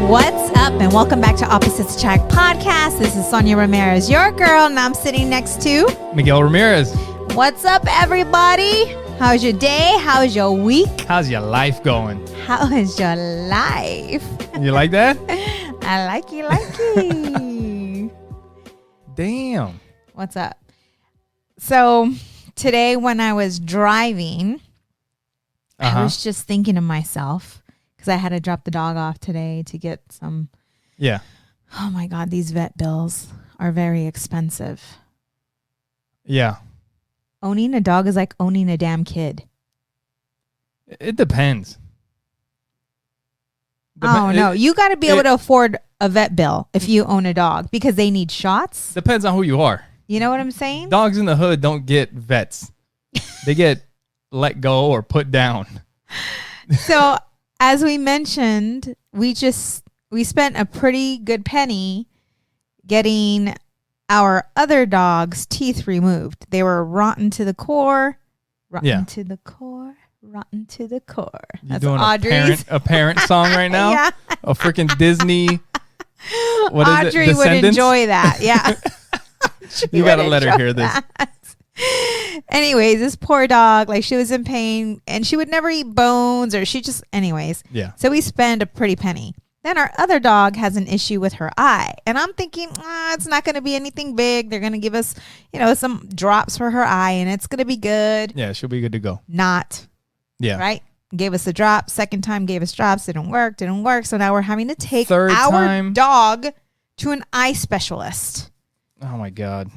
What's up, and welcome back to Opposites Attract Podcast. This is Sonja Ramirez, your girl, and I'm sitting next to Miguel Ramirez. What's up, everybody? How's your day? How's your week? How's your life going? How is your life? You like that? I like you. Damn. What's up? So today when I was driving, I was just thinking to myself, because I had to drop the dog off today to get some. Yeah. Oh my God, these vet bills are very expensive. Yeah. Owning a dog is like owning a damn kid. It depends. Oh, no. You got to be able to afford a vet bill if you own a dog because they need shots. Depends on who you are. You know what I'm saying? Dogs in the hood don't get vets. They get let go or put down. So, as we mentioned, we spent a pretty good penny getting our other dog's teeth removed. They were rotten to the core. Rotten to the core. That's doing Audrey's. a parent song right now? Yeah. A freaking Disney. What is Audrey it? would enjoy that. Yeah. You got to let her hear this. Anyways, this poor dog, like she was in pain and she would never eat bones anyways. Yeah. So we spend a pretty penny. Then our other dog has an issue with her eye. And I'm thinking, it's not going to be anything big. They're going to give us, some drops for her eye and it's going to be good. Yeah, she'll be good to go. Not. Yeah. Right? Gave us a drop. Second time gave us drops. Didn't work. So now we're having to take our dog to an eye specialist. Oh, my God.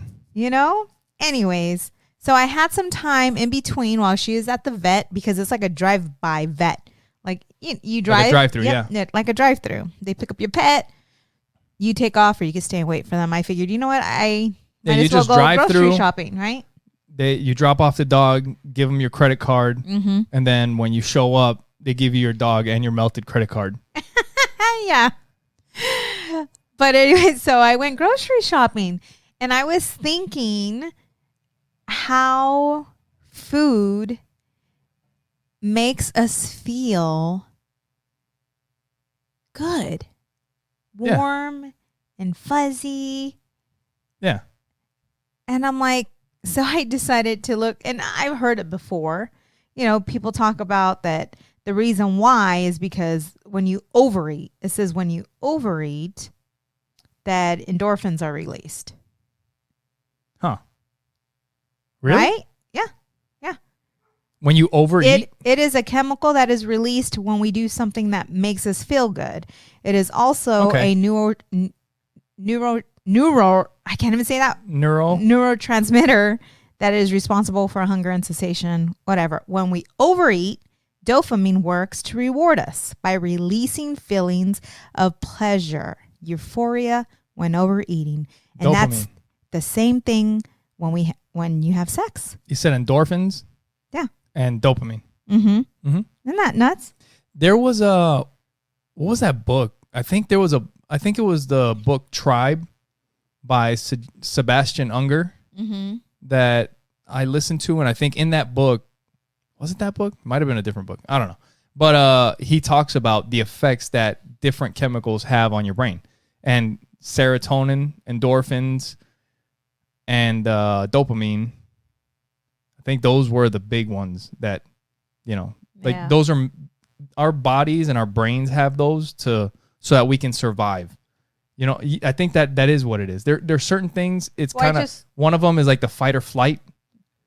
Anyways, so I had some time in between while she was at the vet because it's like a drive-by vet. Like you drive. Like a drive-through, yeah. Like a drive-through. They pick up your pet, you take off, or you can stay and wait for them. I figured, you know what? I might as well go grocery shopping, right? You drop off the dog, give them your credit card, and then when you show up, they give you your dog and your melted credit card. Yeah. But anyway, so I went grocery shopping, and I was thinking how food makes us feel good, warm and fuzzy. Yeah. And I'm like, so I decided to look, and I've heard it before. People talk about that the reason why is because when you overeat, it says when you overeat, that endorphins are released. Huh. Really? Right? Yeah. When you overeat? It is a chemical that is released when we do something that makes us feel good. It is also a I can't even say that. Neurotransmitter that is responsible for hunger and satiation, whatever. When we overeat, dopamine works to reward us by releasing feelings of pleasure, euphoria when overeating. And that's the same thing when you have sex. You said endorphins? Yeah. And dopamine. Mm-hmm. Isn't that nuts? There was what was that book? I think it was the book Tribe by Sebastian Unger that I listened to. And I think in that book, was it that book? Might have been a different book. I don't know. But he talks about the effects that different chemicals have on your brain. And serotonin, endorphins, and dopamine, I think those were the big ones that, those are our bodies and our brains have those so that we can survive. I think that is what it is. There's certain things. It's kind of one of them is like the fight or flight,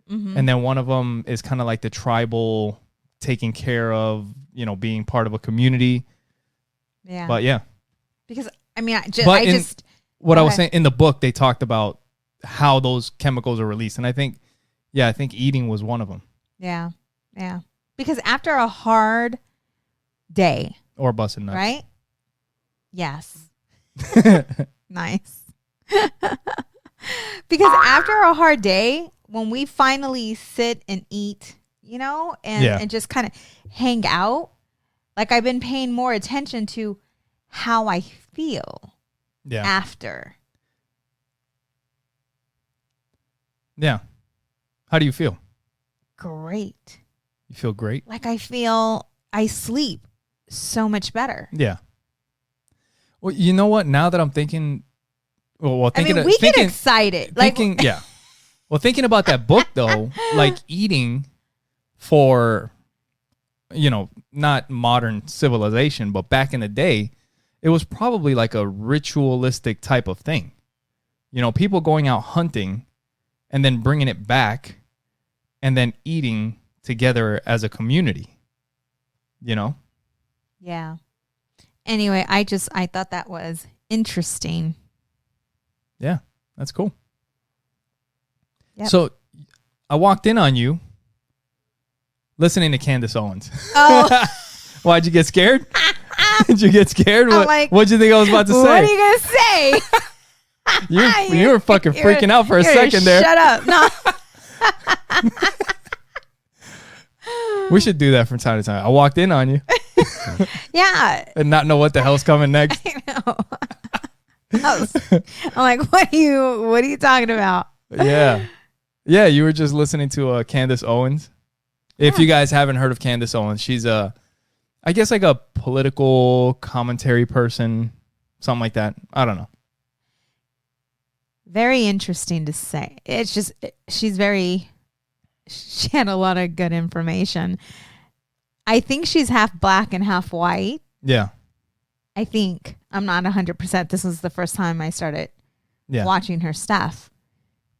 and then one of them is kind of like the tribal taking care of, being part of a community. Yeah. But yeah, because I was saying in the book, they talked about how those chemicals are released, and I think eating was one of them. Yeah. Because after a hard day, or busting nuts, right? Yes. Nice. Because after a hard day, when we finally sit and eat, and just kind of hang out, like I've been paying more attention to how I feel after. Yeah. How do you feel? Great. You feel great? Like I sleep so much better. Yeah. Well, you know what? Now that I'm thinking, thinking, we get excited. Thinking, yeah. Well, thinking about that book though, like eating for, not modern civilization, but back in the day, it was probably like a ritualistic type of thing. People going out hunting and then bringing it back and then eating together as a community, Yeah. Anyway, I thought that was interesting. Yeah, that's cool. Yep. So I walked in on you listening to Candace Owens. Oh. Why'd you get scared? Did you get scared? What'd you think I was about to say? What are you going to say? You were fucking freaking out for a second there. Shut up. No. We should do that from time to time. I walked in on you. Yeah. And not know what the hell's coming next. I know. I'm like, what are you talking about? Yeah. Yeah, you were just listening to Candace Owens. If you guys haven't heard of Candace Owens, she's I guess like a political commentary person, something like that. I don't know. Very interesting to say. It's just, she had a lot of good information. I think she's half black and half white. Yeah. I think. I'm not 100%. This was the first time I started watching her stuff.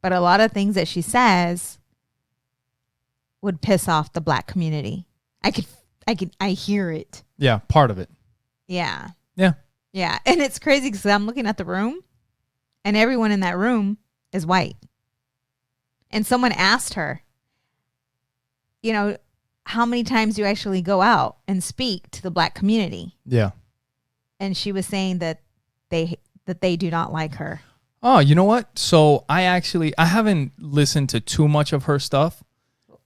But a lot of things that she says would piss off the black community. I hear it. Yeah, part of it. Yeah. Yeah. Yeah. And it's crazy because I'm looking at the room and everyone in that room is white. And someone asked her, how many times do you actually go out and speak to the black community? Yeah. And she was saying that they do not like her. Oh, you know what? So I haven't listened to too much of her stuff.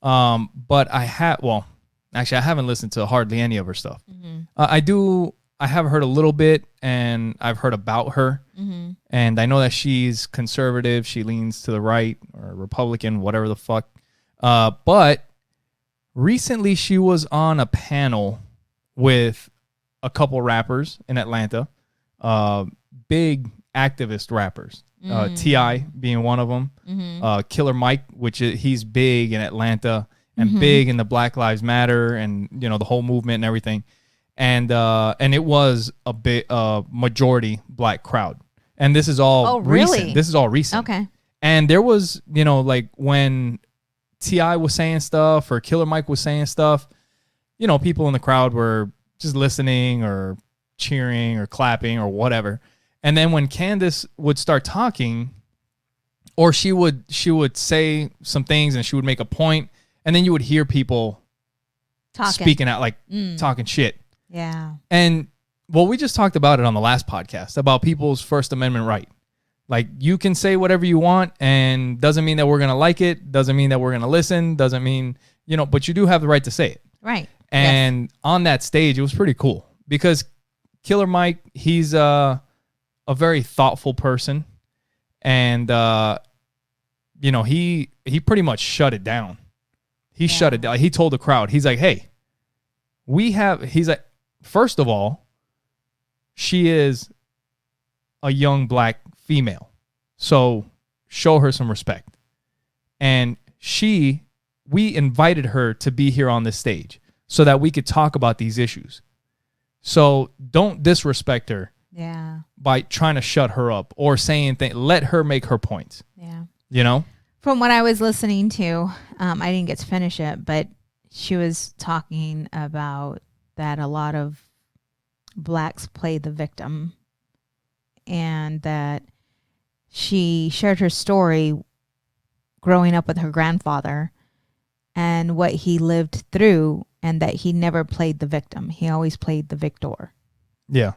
But I haven't listened to hardly any of her stuff. Mm-hmm. I have heard a little bit and I've heard about her. Mm-hmm. And I know that she's conservative. She leans to the right or Republican, whatever the fuck. But recently she was on a panel with a couple rappers in Atlanta, big activist rappers. T.I. being one of them, Killer Mike, he's big in Atlanta and big in the Black Lives Matter and the whole movement and everything, and it was a bit majority black crowd, and this is all recent. Really? This is all recent. Okay. And there was like when T.I. was saying stuff or Killer Mike was saying stuff, people in the crowd were just listening or cheering or clapping or whatever. And then when Candace would start talking, or she would say some things and she would make a point, and then you would hear people speaking out, like talking shit. Yeah. And we just talked about it on the last podcast about people's First Amendment right. Like, you can say whatever you want, and doesn't mean that we're going to like it, doesn't mean that we're going to listen, doesn't mean, but you do have the right to say it. Right. And on that stage, it was pretty cool because Killer Mike, he's a very thoughtful person, and he pretty much shut it down. He shut it down. He told the crowd, he's like, hey, he's like, first of all, she is a young black female, so show her some respect. And we invited her to be here on this stage so that we could talk about these issues. So don't disrespect her. Yeah. By trying to shut her up or saying things, let her make her points. Yeah. From what I was listening to, I didn't get to finish it, but she was talking about that a lot of blacks play the victim, and that she shared her story growing up with her grandfather and what he lived through, and that he never played the victim. He always played the victor. Yeah.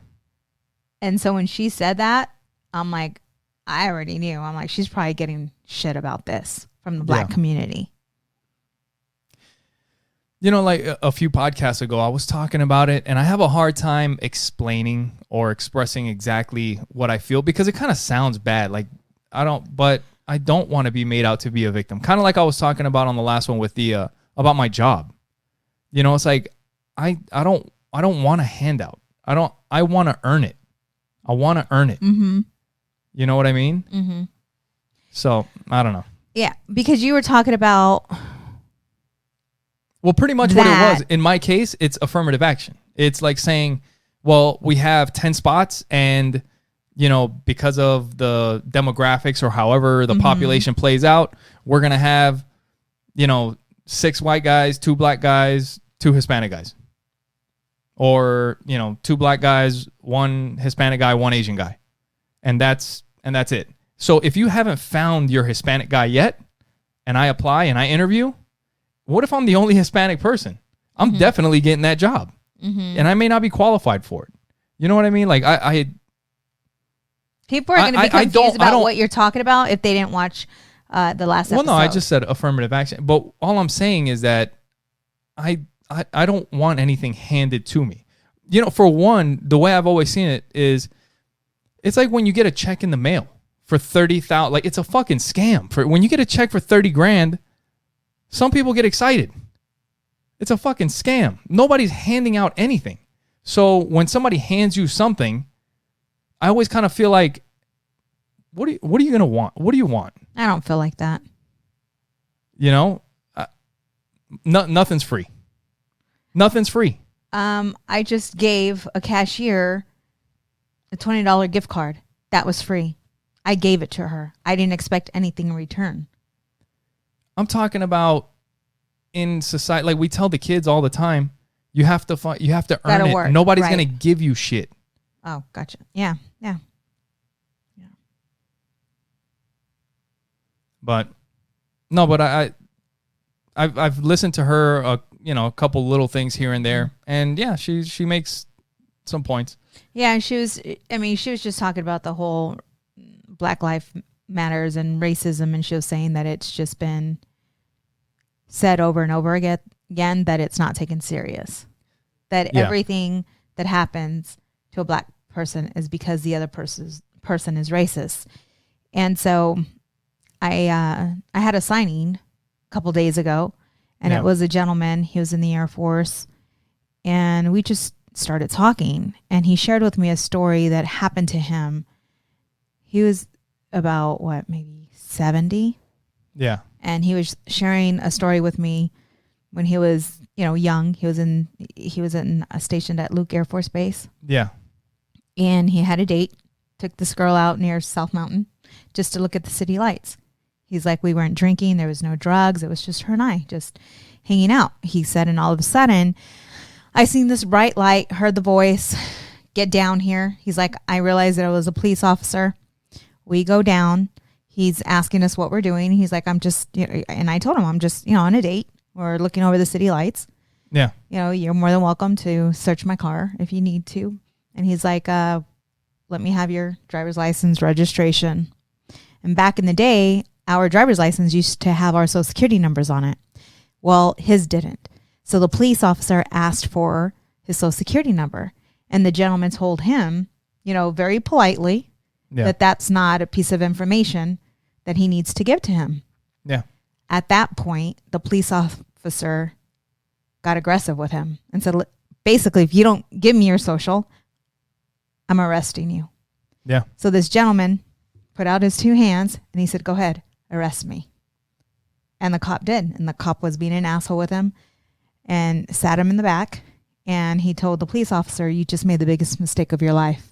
And so when she said that, I'm like, I already knew. I'm like, she's probably getting shit about this from the black community. Like a few podcasts ago, I was talking about it, and I have a hard time explaining or expressing exactly what I feel because it kind of sounds bad. Like, I don't want to be made out to be a victim. Kind of like I was talking about on the last one with the about my job. It's like I don't want a handout. I want to earn it. I want to earn it. Mm-hmm. You know what I mean? Mm-hmm. So I don't know. Yeah, because you were talking about. Well, pretty much what it was. In my case, it's affirmative action. It's like saying, well, we have 10 spots and, because of the demographics or however the population plays out, we're going to have, 6 white guys, 2 black guys, 2 Hispanic guys. Or, 2 black guys, 1 Hispanic guy, 1 Asian guy. And that's it. So if you haven't found your Hispanic guy yet, and I apply and I interview, what if I'm the only Hispanic person? I'm definitely getting that job. And I may not be qualified for it. You know what I mean? Like people are going to be confused about what you're talking about if they didn't watch the last episode. Well, no, I just said affirmative action. But all I'm saying is that I don't want anything handed to me. For one, the way I've always seen it is it's like when you get a check in the mail for $30,000. Like, it's a fucking scam. For when you get a check for $30,000, some people get excited. It's a fucking scam. Nobody's handing out anything. So when somebody hands you something, I always kind of feel like, what are you going to want? What do you want? I don't feel like that. Nothing's free. Nothing's free. I just gave a cashier a $20 gift card. That was free. I gave it to her. I didn't expect anything in return. I'm talking about in society, like we tell the kids all the time, you have to earn it. Work. Nobody's Right. going to give you shit. Oh, gotcha. Yeah. But no, but I've listened to her, a couple little things here and there, and yeah, she makes some points. Yeah, she was just talking about the whole Black Lives Matters and racism, and she was saying that it's just been said over and over again that it's not taken serious. That everything that happens to a black person is because the other person is racist. And so I had a signing a couple days ago, and it was a gentleman. He was in the Air Force, and we just started talking, and he shared with me a story that happened to him. He was about maybe 70. Yeah. And he was sharing a story with me when he was, young. He was stationed at Luke Air Force Base. Yeah. And he had a date, took this girl out near South Mountain just to look at the city lights. He's like, we weren't drinking. There was no drugs. It was just her and I just hanging out. He said, and all of a sudden, I seen this bright light, heard the voice, get down here. He's like, I realized that it was a police officer. We go down. He's asking us what we're doing. He's like, I'm just, and I told him, I'm just, on a date. We're looking over the city lights. Yeah. You're more than welcome to search my car if you need to. And he's like, let me have your driver's license, registration. And back in the day, our driver's license used to have our social security numbers on it. Well, his didn't. So the police officer asked for his social security number. And the gentleman told him, very politely, that that's not a piece of information that he needs to give to him. Yeah. At that point, the police officer got aggressive with him and said, basically, if you don't give me your social, I'm arresting you. Yeah. So this gentleman put out his 2 hands and he said, go ahead, arrest me. And the cop did. And the cop was being an asshole with him and sat him in the back. And he told the police officer, you just made the biggest mistake of your life.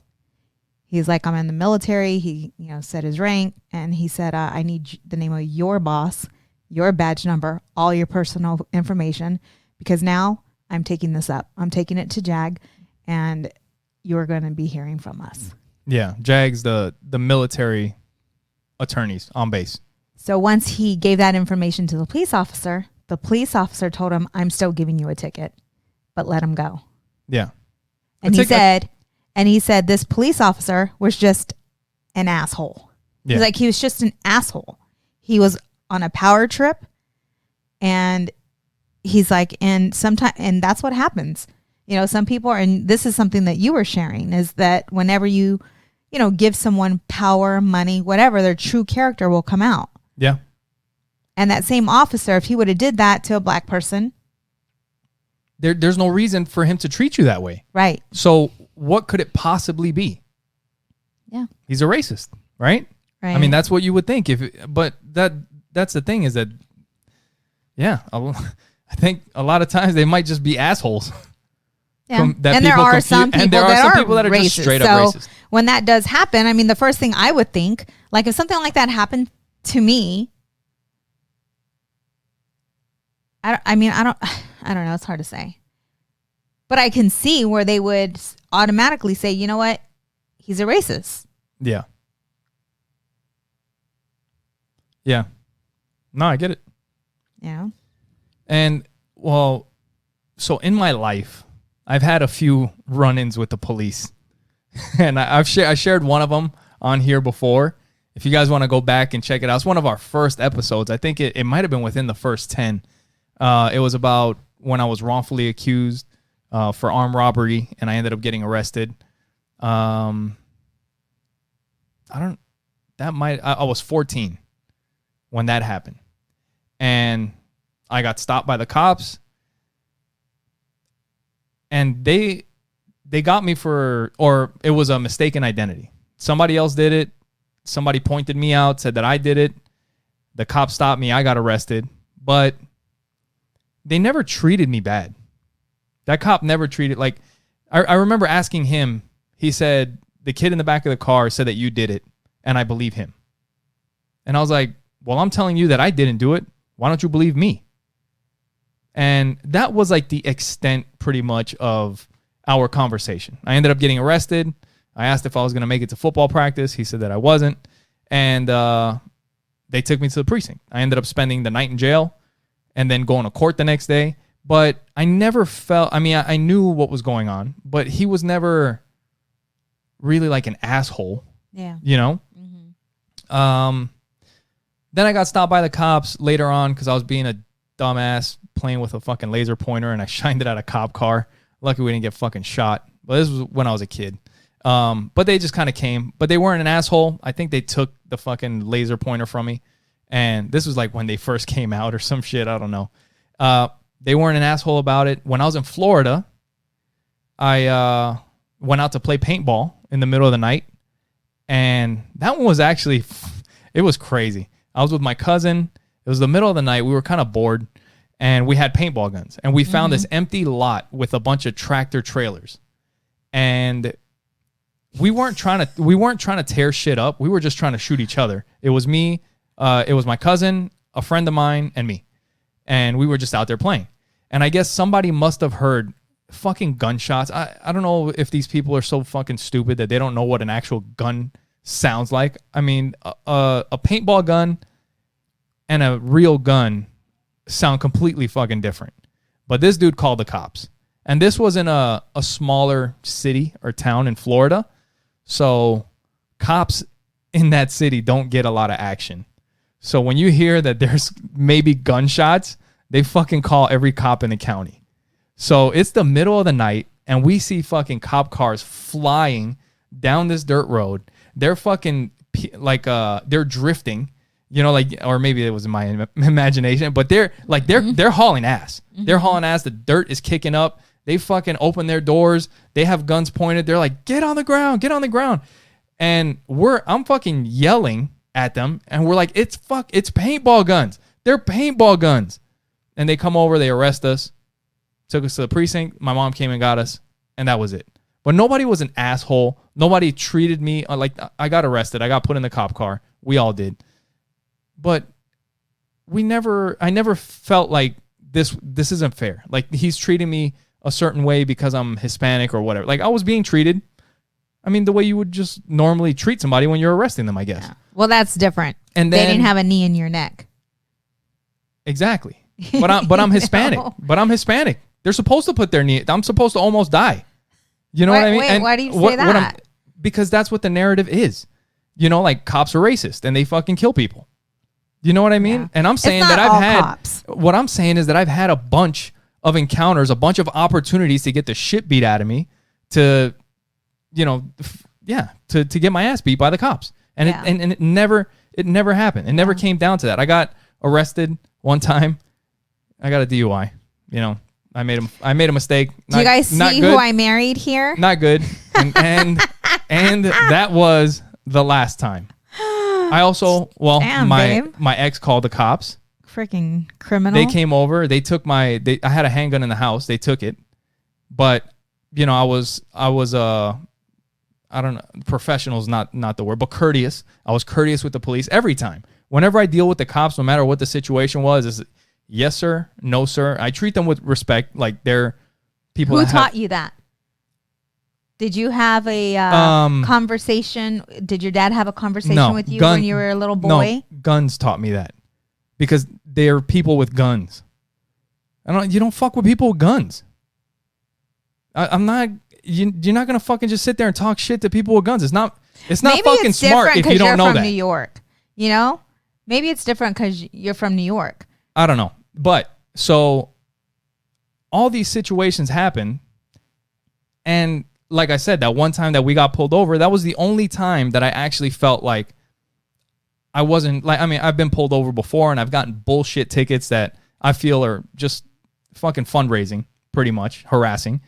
He's like, I'm in the military. He, said his rank. And he said, I need the name of your boss, your badge number, all your personal information, because now I'm taking this up. I'm taking it to JAG, and you're going to be hearing from us. Yeah. JAG's the military attorneys on base. So once he gave that information to the police officer told him, I'm still giving you a ticket, but let him go. Yeah. And he said this police officer was just an asshole. Yeah. He's like, he was just an asshole. He was on a power trip, and he's like, and that's what happens. Some people are, and this is something that you were sharing, is that whenever you give someone power, money, whatever, their true character will come out. Yeah. And that same officer, if he would have did that to a black person, there's no reason for him to treat you that way. Right. So what could it possibly be? Yeah. He's a racist, right? Right. I mean, that's what you would think. But that's the thing is that, yeah, I think a lot of times they might just be assholes. Yeah. And there are some people that are just straight up racist. When that does happen, I mean, the first thing I would think, like if something like that happened to me, I don't know. It's hard to say. But I can see where they would automatically say, you know what? He's a racist. Yeah. Yeah. No, I get it. Yeah. And, well, so in my life, I've had a few run-ins with the police. And I shared one of them on here before. If you guys want to go back and check it out, it's one of our first episodes. I think it might have been within the first 10. It was about when I was wrongfully accused for armed robbery, and I ended up getting arrested. I was 14 when that happened. And I got stopped by the cops. And they got me or it was a mistaken identity. Somebody else did it. Somebody pointed me out, said that I did it. The cops stopped me. I got arrested. But they never treated me bad. That cop never treated, like, I remember asking him, he said, the kid in the back of the car said that you did it, and I believe him. And I was like, well, I'm telling you that I didn't do it. Why don't you believe me? And that was like the extent pretty much of our conversation. I ended up getting arrested. I asked if I was going to make it to football practice. He said that I wasn't. And they took me to the precinct. I ended up spending the night in jail and then going to court the next day. But I never felt, I knew what was going on, but he was never really like an asshole. Yeah. You know? Mm-hmm. Then I got stopped by the cops later on because I was being a dumbass playing with a fucking laser pointer, and I shined it at a cop car. Lucky we didn't get fucking shot. But this was when I was a kid. But they just kind of came. But they weren't an asshole. I think they took the fucking laser pointer from me. And this was like when they first came out or some shit. I don't know. They weren't an asshole about it. When I was in Florida, I went out to play paintball in the middle of the night. And that one was actually, it was crazy. I was with my cousin. It was the middle of the night. We were kind of bored. And we had paintball guns. And we found this empty lot with a bunch of tractor trailers. And we weren't trying to tear shit up. We were just trying to shoot each other. It was me, it was my cousin, a friend of mine, and me. And we were just out there playing. And I guess somebody must have heard fucking gunshots. I don't know if these people are so fucking stupid that they don't know what an actual gun sounds like. I mean, a paintball gun and a real gun sound completely fucking different. But this dude called the cops. And this was in a smaller city or town in Florida. So cops in that city don't get a lot of action. So when you hear that there's maybe gunshots, they fucking call every cop in the county. So it's the middle of the night and we see fucking cop cars flying down this dirt road. They're fucking like they're drifting. You know, like, or maybe it was in my imagination, but they're hauling ass. Mm-hmm. They're hauling ass. The dirt is kicking up. They fucking open their doors. They have guns pointed. They're like, get on the ground, get on the ground. And I'm fucking yelling at them. And we're like, it's paintball guns. They're paintball guns. And they come over, they arrest us, took us to the precinct. My mom came and got us. And that was it. But nobody was an asshole. Nobody treated me like, I got arrested. I got put in the cop car. We all did. But I never felt like this isn't fair. Like he's treating me a certain way because I'm Hispanic or whatever. Like I was being treated, I mean, the way you would just normally treat somebody when you're arresting them, I guess. Yeah. Well, that's different. And then, they didn't have a knee in your neck. Exactly. But I'm Hispanic. No. But I'm Hispanic. They're supposed to put their knee. I'm supposed to almost die. You know what I mean? Wait, why do you say that? Because that's what the narrative is. You know, like cops are racist and they fucking kill people. You know what I mean? Yeah. And I'm saying that what I'm saying is that I've had a bunch of encounters, a bunch of opportunities to get the shit beat out of me to, you know, to get my ass beat by the cops. And it never happened. It never came down to that. I got arrested one time. I got a DUI. You know, I made a mistake. Do you guys see who I married here? Not good. And And that was the last time. I also, Damn, my ex called the cops. Freaking criminal. They came over. They took I had a handgun in the house. They took it. But, you know, I was I don't know, professional's not the word, but courteous. I was courteous with the police every time. Whenever I deal with the cops, no matter what the situation was, is yes, sir, no, sir. I treat them with respect. Like they're people. Who taught you that? Did you have a conversation? Did your dad have a conversation with you when you were a little boy? No, guns taught me that because they're people with guns. You don't fuck with people with guns. I'm not. You're not gonna fucking just sit there and talk shit to people with guns. It's not Maybe fucking it's smart if you don't know that. Maybe it's different because you're from New York. You know, maybe it's different because you're from New York. I don't know, but so all these situations happen, and like I said, that one time that we got pulled over, that was the only time that I actually felt like I wasn't like. I mean, I've been pulled over before, and I've gotten bullshit tickets that I feel are just fucking fundraising, pretty much harassing.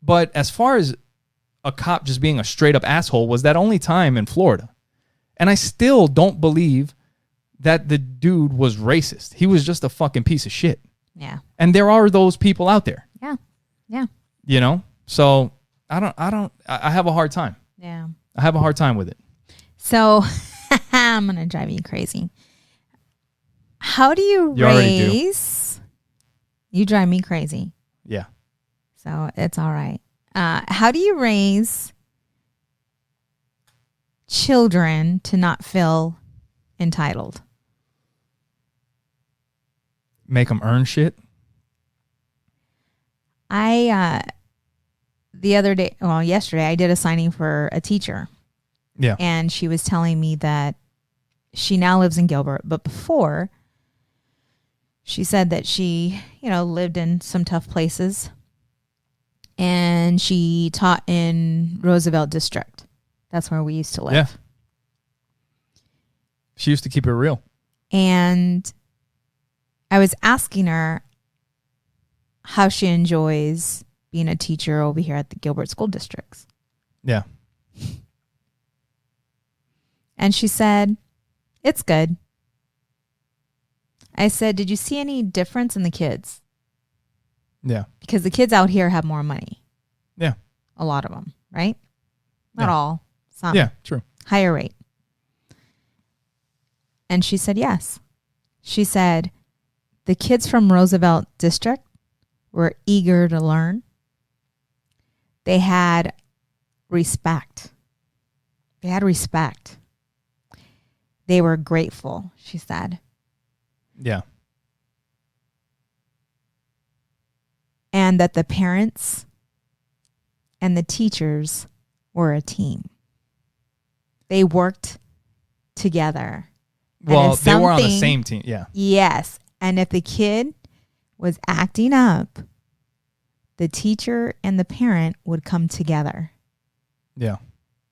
But as far as a cop just being a straight up asshole, was that only time in Florida. And I still don't believe that the dude was racist. He was just a fucking piece of shit. Yeah. And there are those people out there. Yeah. Yeah. You know? So I have a hard time. Yeah. I have a hard time with it. So I'm going to drive you crazy. How do you raise? You drive me crazy. Yeah. So it's all right. How do you raise children to not feel entitled? Make them earn shit? Yesterday, I did a signing for a teacher. Yeah. And she was telling me that she now lives in Gilbert, but before, she said that she, lived in some tough places. And she taught in Roosevelt District. That's where we used to live. Yeah. She used to keep it real. And I was asking her how she enjoys being a teacher over here at the Gilbert School Districts. Yeah. And she said, it's good. I said, did you see any difference in the kids? Yeah. Because the kids out here have more money. Yeah. A lot of them, right? Not all. Some. Yeah, true. Higher rate. And she said, yes. She said, the kids from Roosevelt District were eager to learn. They had respect. They were grateful, she said. Yeah. And that the parents and the teachers were a team. They worked together. Well, they were on the same team. Yeah. Yes. And if the kid was acting up, the teacher and the parent would come together. Yeah.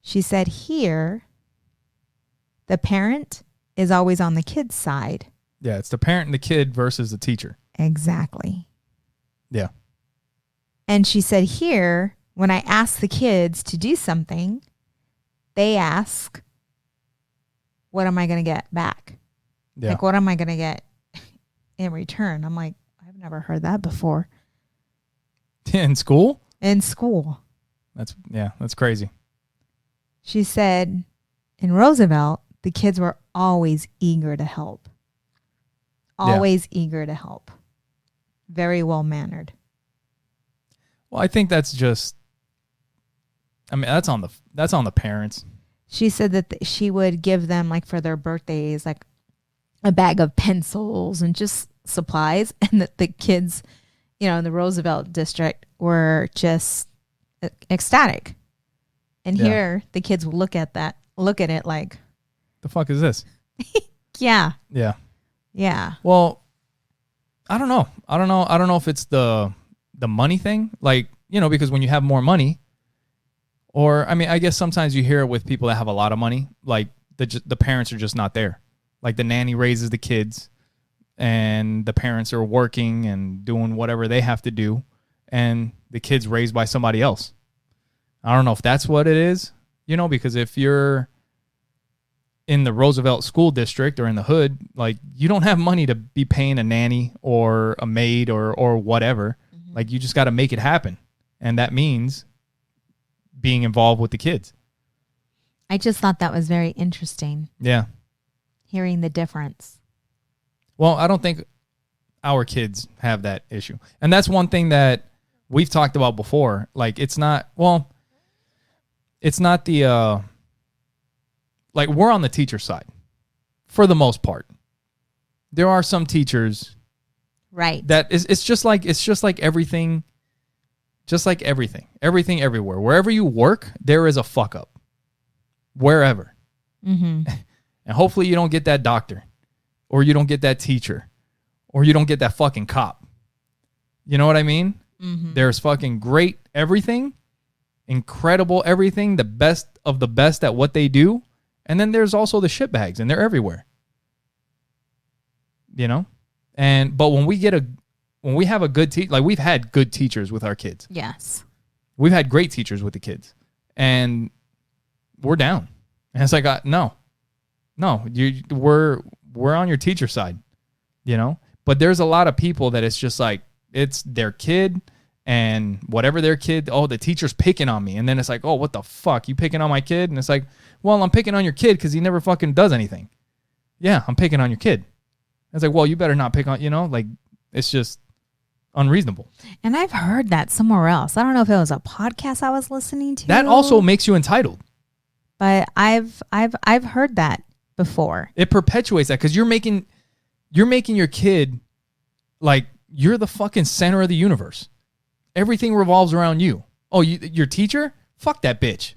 She said here, the parent is always on the kid's side. Yeah, it's the parent and the kid versus the teacher. Exactly. Yeah. And she said here, when I ask the kids to do something, they ask, what am I going to get back? Yeah. Like, what am I going to get in return? I'm like, I've never heard that before. In school? In school. That's crazy. She said in Roosevelt, the kids were always eager to help. Always eager to help. Very well mannered. Well, I think that's just, that's on the parents. She said that she would give them, like, for their birthdays, like a bag of pencils and just supplies, and that the kids, in the Roosevelt District were just ecstatic. And here the kids would look at it like, the fuck is this? Yeah. Yeah. Yeah. Well, I don't know. I don't know if it's the money thing, like, because when you have more money, or, I guess sometimes you hear it with people that have a lot of money, like the parents are just not there. Like the nanny raises the kids and the parents are working and doing whatever they have to do, and the kids raised by somebody else. I don't know if that's what it is, because if you're in the Roosevelt School District or in the hood, like, you don't have money to be paying a nanny or a maid or whatever. Mm-hmm. Like, you just got to make it happen. And that means being involved with the kids. I just thought that was very interesting. Yeah. Hearing the difference. Well, I don't think our kids have that issue. And that's one thing that we've talked about before. Like, it's not the, like, we're on the teacher side for the most part. There are some teachers, right, that it's just like everything, everything everywhere. Wherever you work, there is a fuck up. Wherever. Mm-hmm. And hopefully you don't get that doctor, or you don't get that teacher, or you don't get that fucking cop. You know what I mean? Mm-hmm. There's fucking great everything, incredible everything, the best of the best at what they do. And then there's also the shitbags, and they're everywhere. But when we have a good teacher, like, we've had good teachers with our kids. Yes. We've had great teachers with the kids, and we're down. And it's like, no, we're on your teacher side, But there's a lot of people that it's just like, it's their kid, and whatever their kid, the teacher's picking on me. And then it's like, oh, what the fuck? You picking on my kid? And it's like, well, I'm picking on your kid because he never fucking does anything. Yeah, I'm picking on your kid. It's like, well, you better not pick on, like, it's just unreasonable. And I've heard that somewhere else. I don't know if it was a podcast I was listening to. That also makes you entitled. But I've heard that before. It perpetuates that because you're making your kid like you're the fucking center of the universe. Everything revolves around you. Oh, your teacher? Fuck that bitch.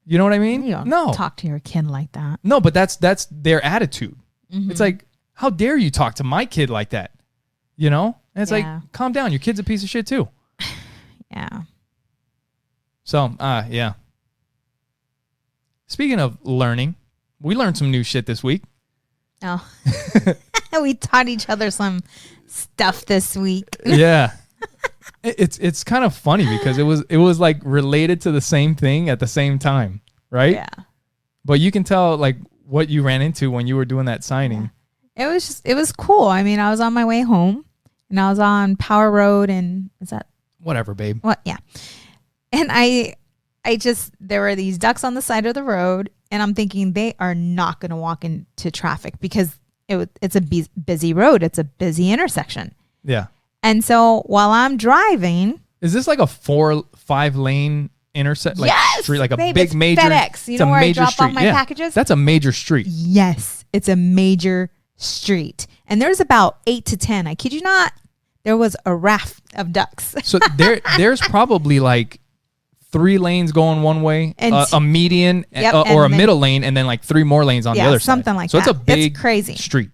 You know what I mean? You don't no. Talk to your kid like that. No, but that's their attitude. Mm-hmm. It's like, how dare you talk to my kid like that? And it's like, calm down. Your kid's a piece of shit too. Yeah. So, yeah. Speaking of learning, we learned some new shit this week. Oh. We taught each other some stuff this week. Yeah. It's kind of funny because it was like related to the same thing at the same time, right? Yeah. But you can tell like what you ran into when you were doing that signing. Yeah. It was cool. I mean, I was on my way home and I was on Power Road, and is that whatever, babe? What? Yeah. And there were these ducks on the side of the road, and I'm thinking they are not going to walk into traffic because it's a busy road. It's a busy intersection. Yeah. And so while I'm driving, is this like a 4-5 lane intersection? Like yes, street, like a babe, big major FedEx. You know where I drop off my packages? That's a major street. Yes, it's a major street, and there's about 8 to 10. I kid you not. There was a raft of ducks. So there's probably like 3 lanes going one way, and a median, or a middle lane, and then like 3 more lanes on the other side. Something like that. So it's a big, crazy street.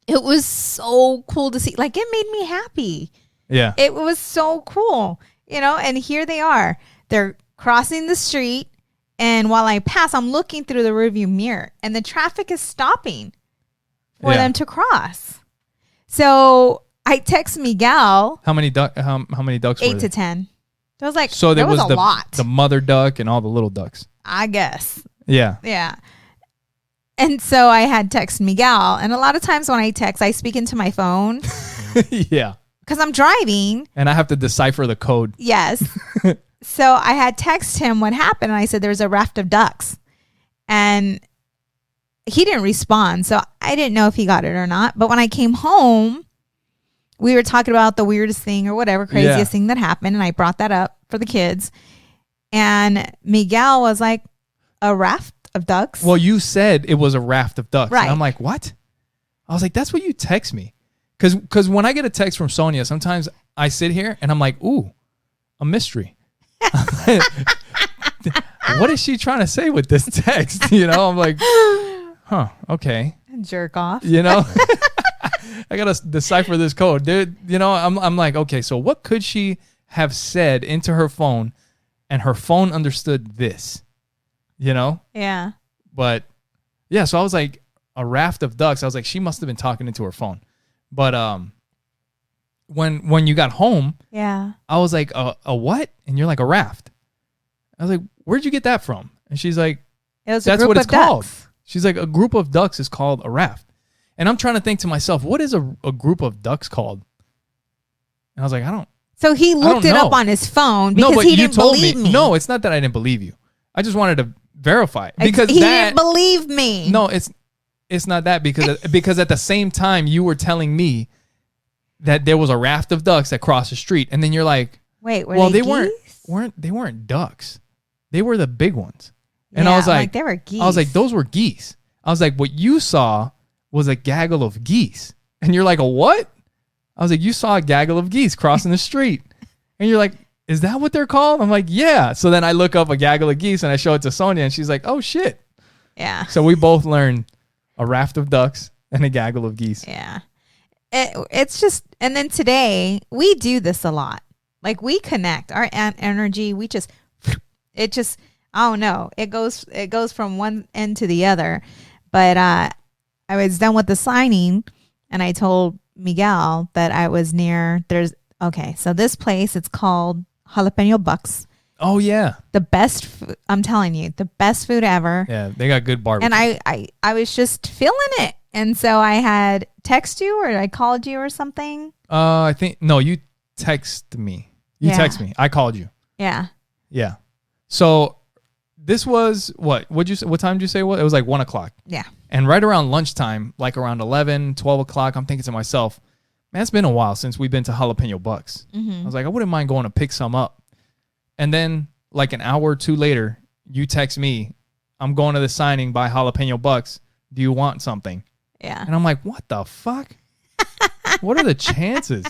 It was so cool to see. Like, it made me happy. Yeah. It was so cool, and here they are. They're crossing the street, and while I pass, I'm looking through the rearview mirror, and the traffic is stopping for them to cross. So I text Miguel. How many ducks? 8 to 10. It was like, so there was a lot. The mother duck and all the little ducks. I guess. Yeah. Yeah. And so I had text Miguel, and a lot of times when I text, I speak into my phone. Yeah. Because I'm driving. And I have to decipher the code. Yes. So I had texted him what happened, and I said there's a raft of ducks. And he didn't respond, so I didn't know if he got it or not. But when I came home, we were talking about the weirdest thing or whatever, craziest thing that happened, and I brought that up for the kids. And Miguel was like, a raft of ducks? Well, you said it was a raft of ducks. Right. And I'm like, what? I was like, that's what you text me. Because when I get a text from Sonja, sometimes I sit here and I'm like, ooh, a mystery. What is she trying to say with this text? I'm like, huh, okay. Jerk off. I got to decipher this code. Dude, I'm like, okay, so what could she have said into her phone and her phone understood this? Yeah. But yeah, so I was like, a raft of ducks. I was like, she must have been talking into her phone. But when you got home, yeah, I was like, a what? And you're like, a raft. I was like, where'd you get that from? And she's like, That's what it's called. Ducks. She's like, a group of ducks is called a raft. And I'm trying to think to myself, what is a group of ducks called? And I was like, I don't. So he looked it up on his phone because he didn't believe me. No, it's not that I didn't believe you. I just wanted to verify it because he didn't believe me. No, it's not that because at the same time you were telling me that there was a raft of ducks that crossed the street, and then you're like, wait, they geese? weren't ducks. They were the big ones. And I was like, they were geese. I was like, those were geese. I was like, what you saw was a gaggle of geese. And you're like, a what? I was like, you saw a gaggle of geese crossing the street. And you're like, is that what they're called? I'm like, yeah. So then I look up a gaggle of geese and I show it to Sonja and she's like, oh shit. Yeah. So we both learned a raft of ducks and a gaggle of geese. Yeah. It's just, and then today we do this a lot. Like we connect our energy. It just, I don't know. It goes from one end to the other. But I was done with the signing and I told Miguel that I was near, so this place, it's called Jalapeno Bucks. Oh yeah. The best food, I'm telling you, the best food ever. Yeah, they got good barbecue. And I was just feeling it. And so I had text you or I called you or something. I think no, you text me. You text me. I called you. Yeah. Yeah. So this was what time did you say? It was like 1:00. Yeah. And right around lunchtime, like around 11, 12 o'clock, I'm thinking to myself, man, it's been a while since we've been to Jalapeno Bucks. Mm-hmm. I was like, I wouldn't mind going to pick some up. And then like an hour or two later, you text me, I'm going to the signing by Jalapeno Bucks. Do you want something? Yeah. And I'm like, what the fuck? What are the chances?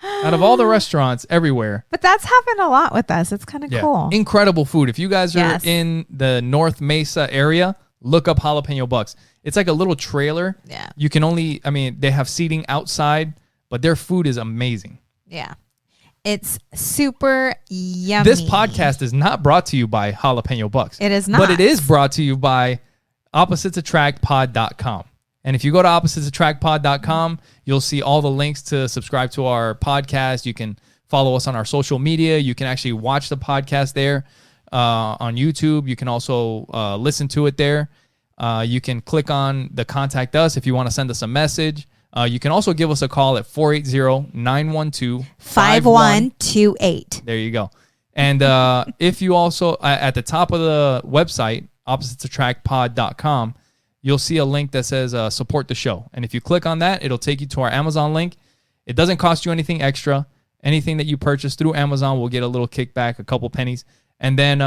Out of all the restaurants everywhere. But that's happened a lot with us. It's kind of cool. Incredible food. If you guys are in the North Mesa area, look up Jalapeno Bucks. It's like a little trailer. Yeah. You can they have seating outside, but their food is amazing. Yeah. It's super yummy. This podcast is not brought to you by Jalapeno Bucks. It is not. But it is brought to you by OppositesAttractPod.com. And if you go to OppositesAttractPod.com, you'll see all the links to subscribe to our podcast. You can follow us on our social media. You can actually watch the podcast there on YouTube. You can also listen to it there. You can click on the Contact Us if you want to send us a message. You can also give us a call at 480-912-5128. There you go. And if you also, at the top of the website, OppositesAttractPod.com, you'll see a link that says support the show. And if you click on that, it'll take you to our Amazon link. It doesn't cost you anything extra. Anything that you purchase through Amazon will get a little kickback, a couple pennies. And then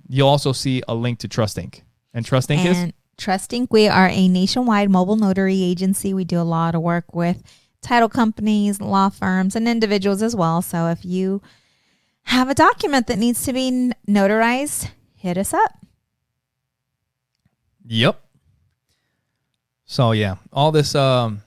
you'll also see a link to Trust Inc. And Trust Inc. is? Trust Inc. We are a nationwide mobile notary agency. We do a lot of work with title companies, law firms, and individuals as well. So if you have a document that needs to be notarized, hit us up. Yep. So yeah, all this stuff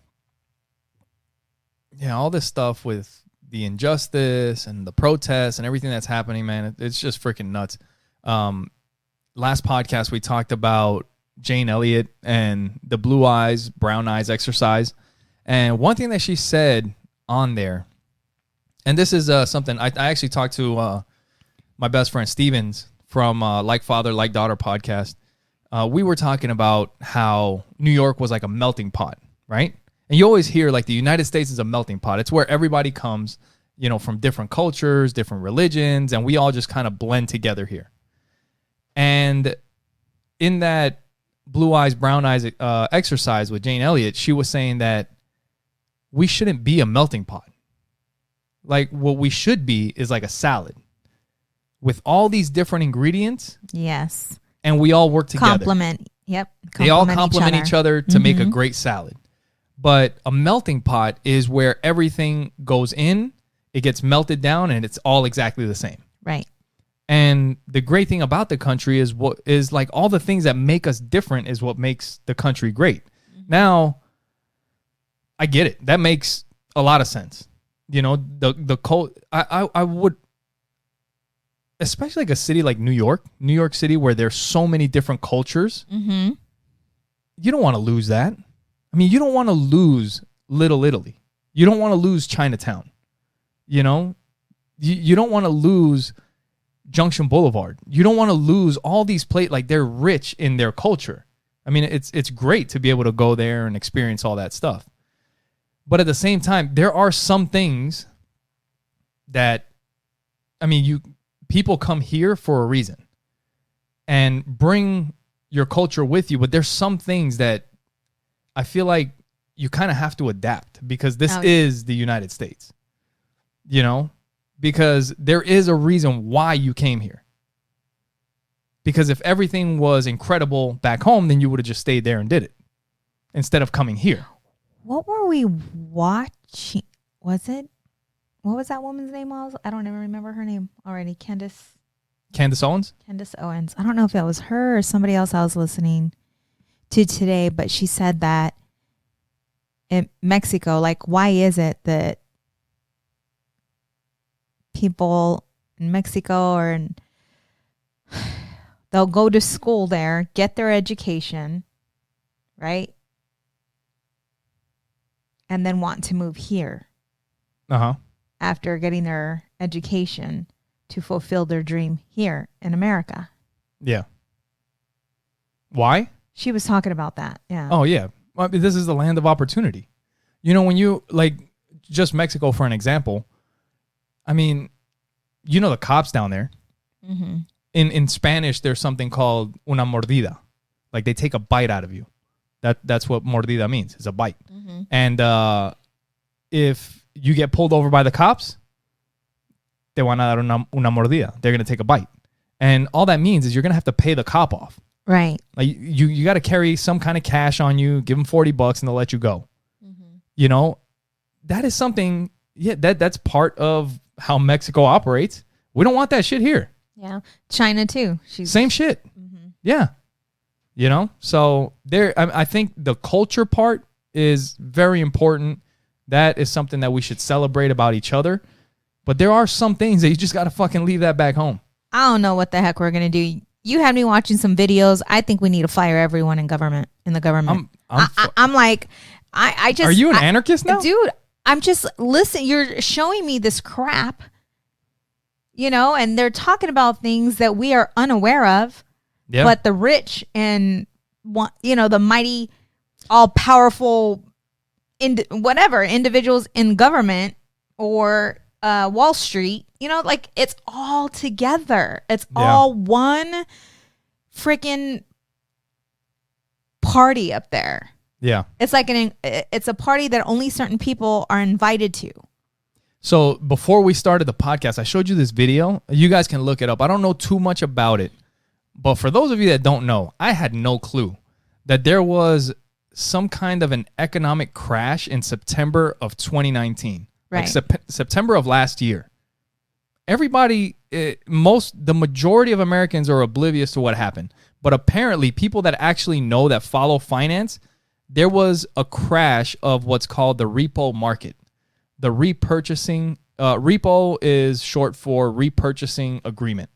with the injustice and the protests and everything that's happening, man, it's just freaking nuts. Last podcast we talked about Jane Elliott and the blue eyes, brown eyes exercise. And one thing that she said on there, and this is something I actually talked to my best friend Stevens from Like Father, Like Daughter podcast. We were talking about how New York was like a melting pot, right? And you always hear like the United States is a melting pot. It's where everybody comes, from different cultures, different religions, and we all just kind of blend together here. And in that blue eyes, brown eyes exercise with Jane Elliott, she was saying that we shouldn't be a melting pot. Like what we should be is like a salad with all these different ingredients. Yes. And we all work together. Complement. Yep. They all complement each other to make a great salad. But a melting pot is where everything goes in, it gets melted down, and it's all exactly the same. Right. And the great thing about the country is what is like all the things that make us different is what makes the country great. Now, I get it. That makes a lot of sense. I would, especially like a city like New York City, where there's so many different cultures. Mm-hmm. You don't want to lose that. I mean, you don't want to lose Little Italy. You don't want to lose Chinatown. You don't want to lose Junction Boulevard. You don't want to lose all these like they're rich in their culture. I mean, it's great to be able to go there and experience all that stuff. But at the same time, there are some things that, I mean, people come here for a reason and bring your culture with you. But there's some things that I feel like you kind of have to adapt because this is the United States, you know, because there is a reason why you came here. Because if everything was incredible back home, then you would have just stayed there and did it instead of coming here. What were we watching? What was that woman's name? I don't even remember her name already. Candace Owens? Candace Owens. I don't know if it was her or somebody else I was listening to today, but she said that in Mexico, like, why is it that people in Mexico they'll go to school there, get their education, right? And then want to move here. Uh-huh. After getting their education to fulfill their dream here in America. Yeah. Why? She was talking about that. Yeah. Oh, yeah. Well, this is the land of opportunity. You know, when you, like, just Mexico for an example, I mean, you know the cops down there. Mm-hmm. In Spanish, there's something called una mordida. Like, they take a bite out of you. That's what mordida means. It's a bite. Mm-hmm. And if you get pulled over by the cops, te van a dar una mordida. They're going to take a bite. And all that means is you're going to have to pay the cop off. Right. Like you got to carry some kind of cash on you, give them $40 and they'll let you go. Mm-hmm. You know, that is something, that's part of how Mexico operates. We don't want that shit here. Yeah. China too. Same shit. Mm-hmm. Yeah. You know, so I think the culture part is very important. That is something that we should celebrate about each other. But there are some things that you just got to fucking leave that back home. I don't know what the heck we're going to do. You had me watching some videos. I think we need to fire everyone in the government. I'm like, I just. Are you an anarchist now? Dude, I'm just, listen, you're showing me this crap, you know, and they're talking about things that we are unaware of. Yeah. But the rich and, you know, the mighty, all powerful, individuals in government or Wall Street, you know, like it's all together. It's all one freaking party up there. Yeah. It's like it's a party that only certain people are invited to. So before we started the podcast, I showed you this video. You guys can look it up. I don't know too much about it. But for those of you that don't know, I had no clue that there was some kind of an economic crash in September of 2019. Right. Like September of last year. Everybody, the majority of Americans are oblivious to what happened. But apparently people that actually know, that follow finance, there was a crash of what's called the repo market. The repurchasing, repo is short for repurchasing agreement.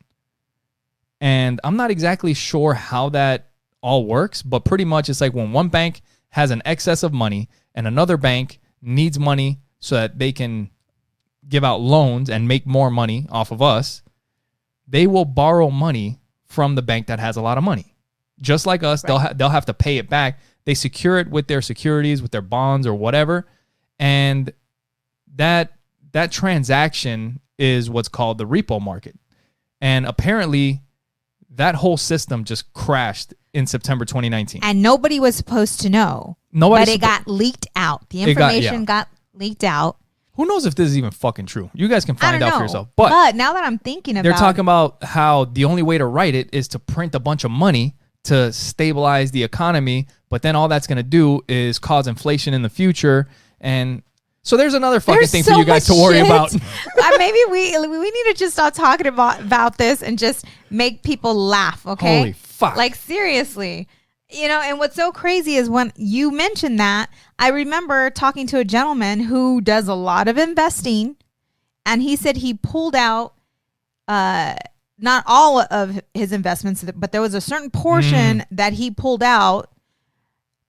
And I'm not exactly sure how that all works, but pretty much it's like when one bank has an excess of money and another bank needs money so that they can give out loans and make more money off of us, they will borrow money from the bank that has a lot of money. Just like us, right. They'll have to pay it back. They secure it with their securities, with their bonds or whatever. And that transaction is what's called the repo market. And apparently that whole system just crashed in September 2019. And nobody was supposed to know. But it got leaked out. The information got leaked out. Who knows if this is even fucking true? You guys can find out for yourself. But now that I'm thinking about it. They're talking about how the only way to write it is to print a bunch of money to stabilize the economy. But then all that's going to do is cause inflation in the future. And so there's another fucking thing for you guys to worry about. Maybe we need to just stop talking about this and just make people laugh, okay? Holy fuck. Like, seriously. You know, and what's so crazy is when you mentioned that, I remember talking to a gentleman who does a lot of investing, and he said he pulled out not all of his investments, but there was a certain portion that he pulled out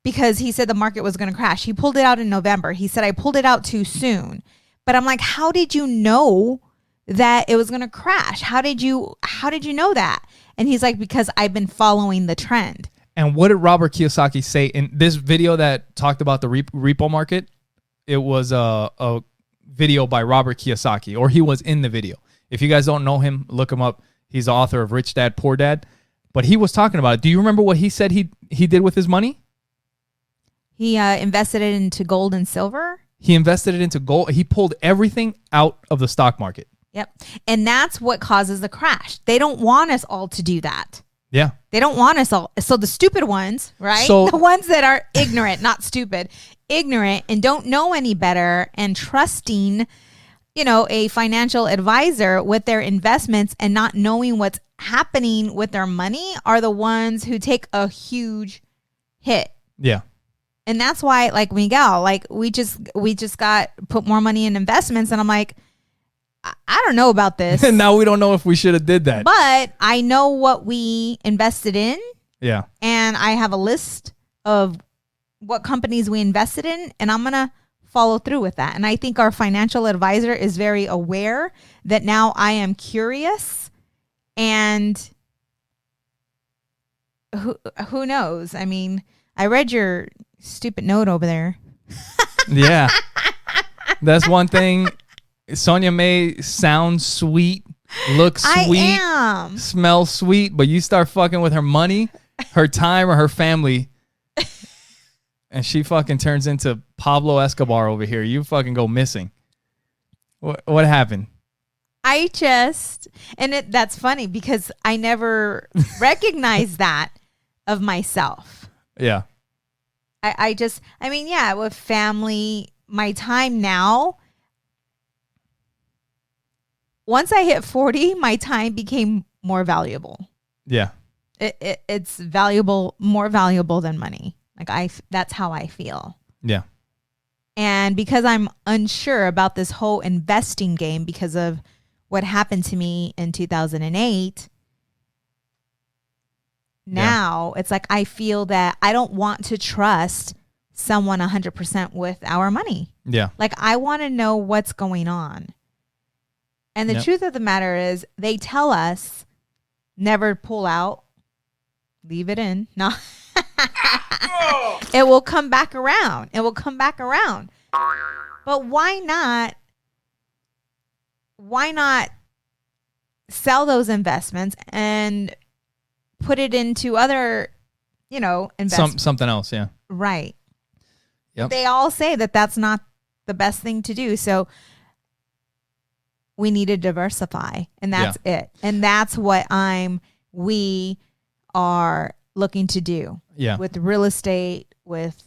because he said the market was going to crash. He pulled it out in November. He said, I pulled it out too soon. But I'm like, how did you know that it was going to crash? How did you know that? And he's like, because I've been following the trend. And what did Robert Kiyosaki say in this video that talked about the repo market? It was a video by Robert Kiyosaki, or he was in the video. If you guys don't know him, look him up. He's the author of Rich Dad, Poor Dad. But he was talking about it. Do you remember what he said he did with his money? He invested it into gold and silver. He invested it into gold. He pulled everything out of the stock market. Yep. And that's what causes the crash. They don't want us all to do that. Yeah. They don't want us all. So the stupid ones, right? So, the ones that are ignorant, not stupid, ignorant and don't know any better and trusting, a financial advisor with their investments and not knowing what's happening with their money are the ones who take a huge hit. Yeah. And that's why, like Miguel, like we just got put more money in investments, and I'm like, I don't know about this. And now we don't know if we should have did that. But I know what we invested in. Yeah. And I have a list of what companies we invested in, and I'm gonna follow through with that. And I think our financial advisor is very aware that now I am curious, and who knows? I mean, I read your stupid note over there. Yeah. That's one thing. Sonja may sound sweet, look sweet, smell sweet, but you start fucking with her money, her time, or her family, and she fucking turns into Pablo Escobar over here. You fucking go missing. What happened? That's funny because I never recognized that of myself. Yeah. With family, my time now, once I hit 40, my time became more valuable. Yeah. It's valuable, more valuable than money. That's how I feel. Yeah. And because I'm unsure about this whole investing game because of what happened to me in 2008, now it's like I feel that I don't want to trust someone 100% with our money. Yeah. Like I want to know what's going on. And the truth of the matter is they tell us never pull out, leave it in. No. It will come back around. It will come back around. But why not sell those investments and put it into other, investments? Something else, yeah. Right. Yep. They all say that that's not the best thing to do. So we need to diversify, and that's it. And that's what we are looking to do. Yeah. With real estate, with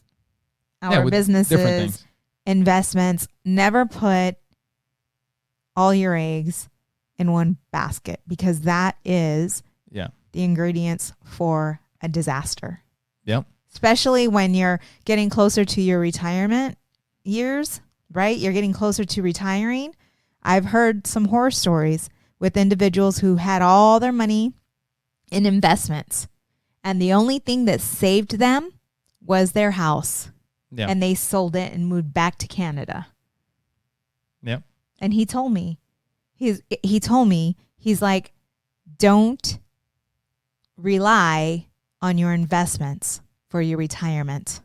our with businesses, investments. Never put all your eggs in one basket, because that is the ingredients for a disaster. Yep. Especially when you're getting closer to your retirement years, right? You're getting closer to retiring. I've heard some horror stories with individuals who had all their money in investments, and the only thing that saved them was their house. Yeah. And they sold it and moved back to Canada. Yep. And he told me, he's like, don't rely on your investments for your retirement.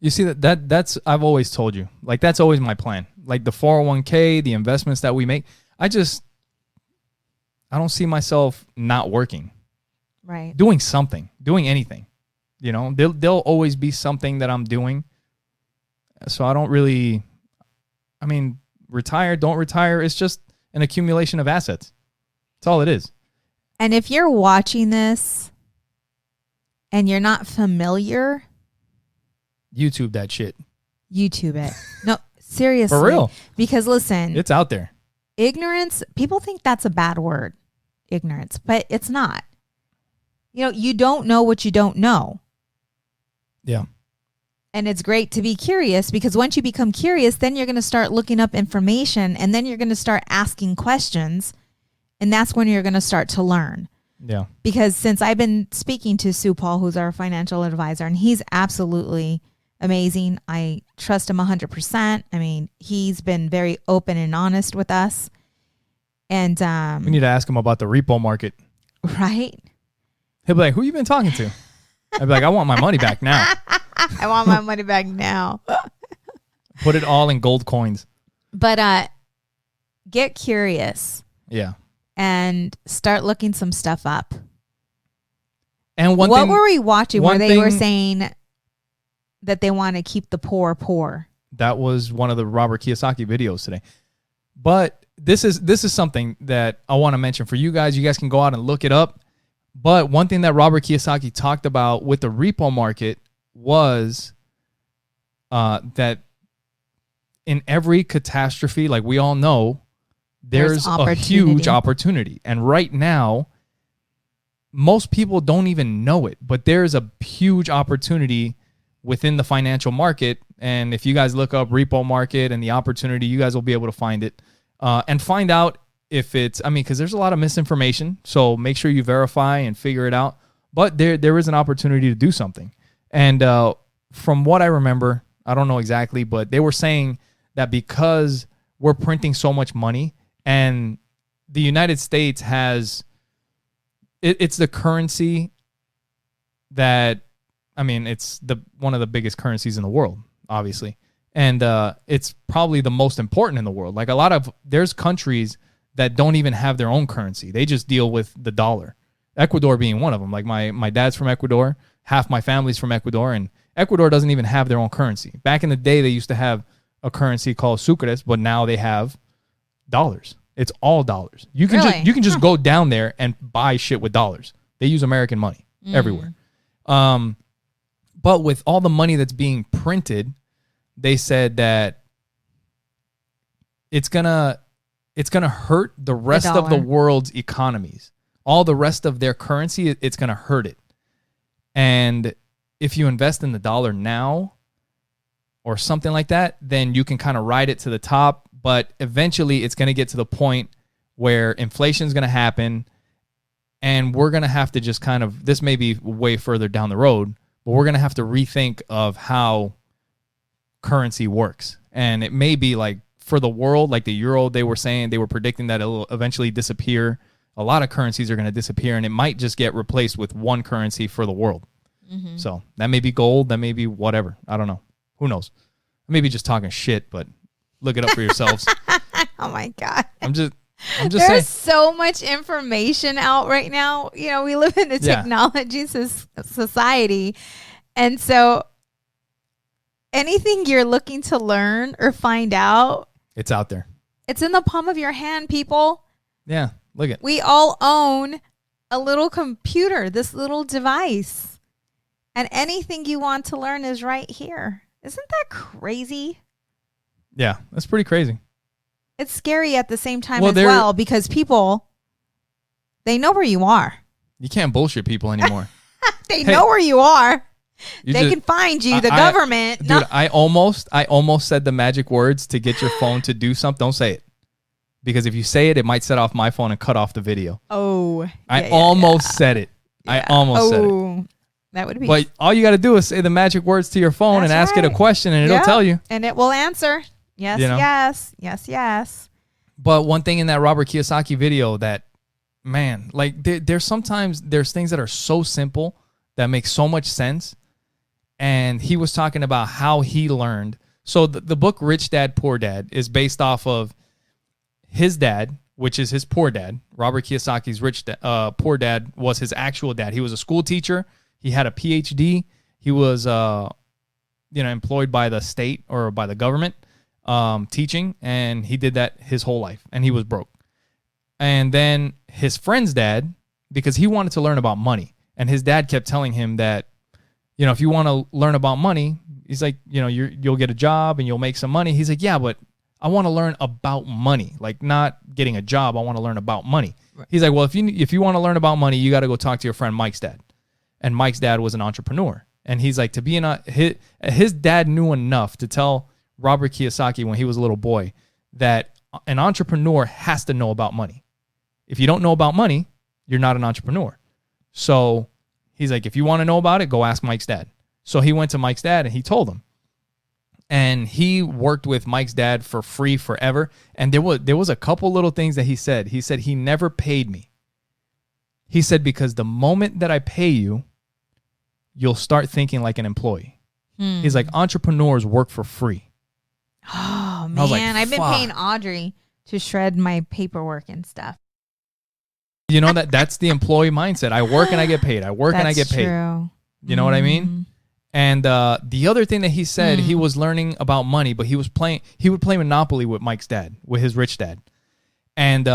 You see that's I've always told you, like, that's always my plan. Like the 401k, the investments that we make, I don't see myself not working. Right. Doing something, doing anything. There'll always be something that I'm doing. So I don't really, retire, don't retire. It's just an accumulation of assets. That's all it is. And if you're watching this and you're not familiar, YouTube that shit. YouTube it. No, seriously. For real. Because listen, it's out there. Ignorance, people think that's a bad word, ignorance, but it's not. You don't know what you don't know. Yeah. And it's great to be curious, because once you become curious, then you're going to start looking up information, and then you're going to start asking questions. And that's when you're going to start to learn. Yeah. Because since I've been speaking to Sue Paul, who's our financial advisor, and he's absolutely amazing. I trust him 100%. He's been very open and honest with us. And we need to ask him about the repo market. Right? He'll be like, who you been talking to? I'd be like, I want my money back now. I want my money back now. Put it all in gold coins. But get curious. Yeah. And start looking some stuff up. And what were we watching where they were saying that they want to keep the poor? That was one of the Robert Kiyosaki videos today. But this is something that I want to mention for you guys. You guys can go out and look it up. But one thing that Robert Kiyosaki talked about with the repo market was that in every catastrophe, like we all know, there's a huge opportunity. And right now, most people don't even know it, but there's a huge opportunity within the financial market. And if you guys look up repo market and the opportunity, you guys will be able to find it and find out if it's, because there's a lot of misinformation. So make sure you verify and figure it out. But there is an opportunity to do something. And from what I remember, I don't know exactly, but they were saying that because we're printing so much money and the United States has, it's the currency that, it's one of the biggest currencies in the world, obviously. And it's probably the most important in the world. Like there's countries that don't even have their own currency. They just deal with the dollar. Ecuador being one of them. Like my dad's from Ecuador. Half my family's from Ecuador. And Ecuador doesn't even have their own currency. Back in the day, they used to have a currency called sucres, but now they have dollars. It's all dollars. You can just go down there and buy shit with dollars. They use American money everywhere. But with all the money that's being printed, they said that it's gonna hurt the rest of the world's economies. All the rest of their currency, it's gonna hurt it. And if you invest in the dollar now or something like that, then you can kind of ride it to the top. But eventually it's going to get to the point where inflation is going to happen and we're going to have to just this may be way further down the road, but we're going to have to rethink of how currency works. And it may be like for the world, like the euro, they were predicting that it'll eventually disappear. A lot of currencies are going to disappear and it might just get replaced with one currency for the world. Mm-hmm. So that may be gold. That may be whatever. I don't know. Who knows? I may be just talking shit, but look it up for yourselves. Oh my God. I'm just There's saying. So much information out right now. We live in a technology society. And so anything you're looking to learn or find out, it's out there. It's in the palm of your hand, people. Yeah. Look at. We all own a little computer, this little device. And anything you want to learn is right here. Isn't that crazy? Yeah, that's pretty crazy. It's scary at the same time as well because people, they know where you are. You can't bullshit people anymore. They know where you are. They can find you, the government. Dude, I almost said the magic words to get your phone to do something. Don't say it. Because if you say it, it might set off my phone and cut off the video. Oh. I almost said it. Yeah. I almost said it. That would be. But all you got to do is say the magic words to your phone and ask it a question and it'll tell you. And it will answer. Yes, yes, yes, yes. But one thing in that Robert Kiyosaki video that, man, like there's things that are so simple that make so much sense. And he was talking about how he learned. So the book Rich Dad, Poor Dad is based off of his dad, which is his poor dad. Robert Kiyosaki's poor dad was his actual dad. He was a school teacher. He had a PhD. He was, employed by the state or by the government, teaching, and he did that his whole life, and he was broke. And then his friend's dad, because he wanted to learn about money, and his dad kept telling him that, if you want to learn about money, he's like, you'll get a job and you'll make some money. He's like, yeah, but I want to learn about money, like not getting a job. I want to learn about money. Right. He's like, well, if you want to learn about money, you got to go talk to your friend Mike's dad. And Mike's dad was an entrepreneur. And he's like, his dad knew enough to tell Robert Kiyosaki when he was a little boy that an entrepreneur has to know about money. If you don't know about money, you're not an entrepreneur. So he's like, if you want to know about it, go ask Mike's dad. So he went to Mike's dad and he told him. And he worked with Mike's dad for free forever. And there was a couple little things that he said. He said he never paid me. He said, because the moment that I pay you, you'll start thinking like an employee. He's like, entrepreneurs work for free. Oh, man. Like, I've been paying Audrey to shred my paperwork and stuff. You know, that's the employee mindset. I work and I get paid. I work and I get paid. True. You know what I mean? And the other thing that he said, he was learning about money, but he would play Monopoly with Mike's dad, with his rich dad. And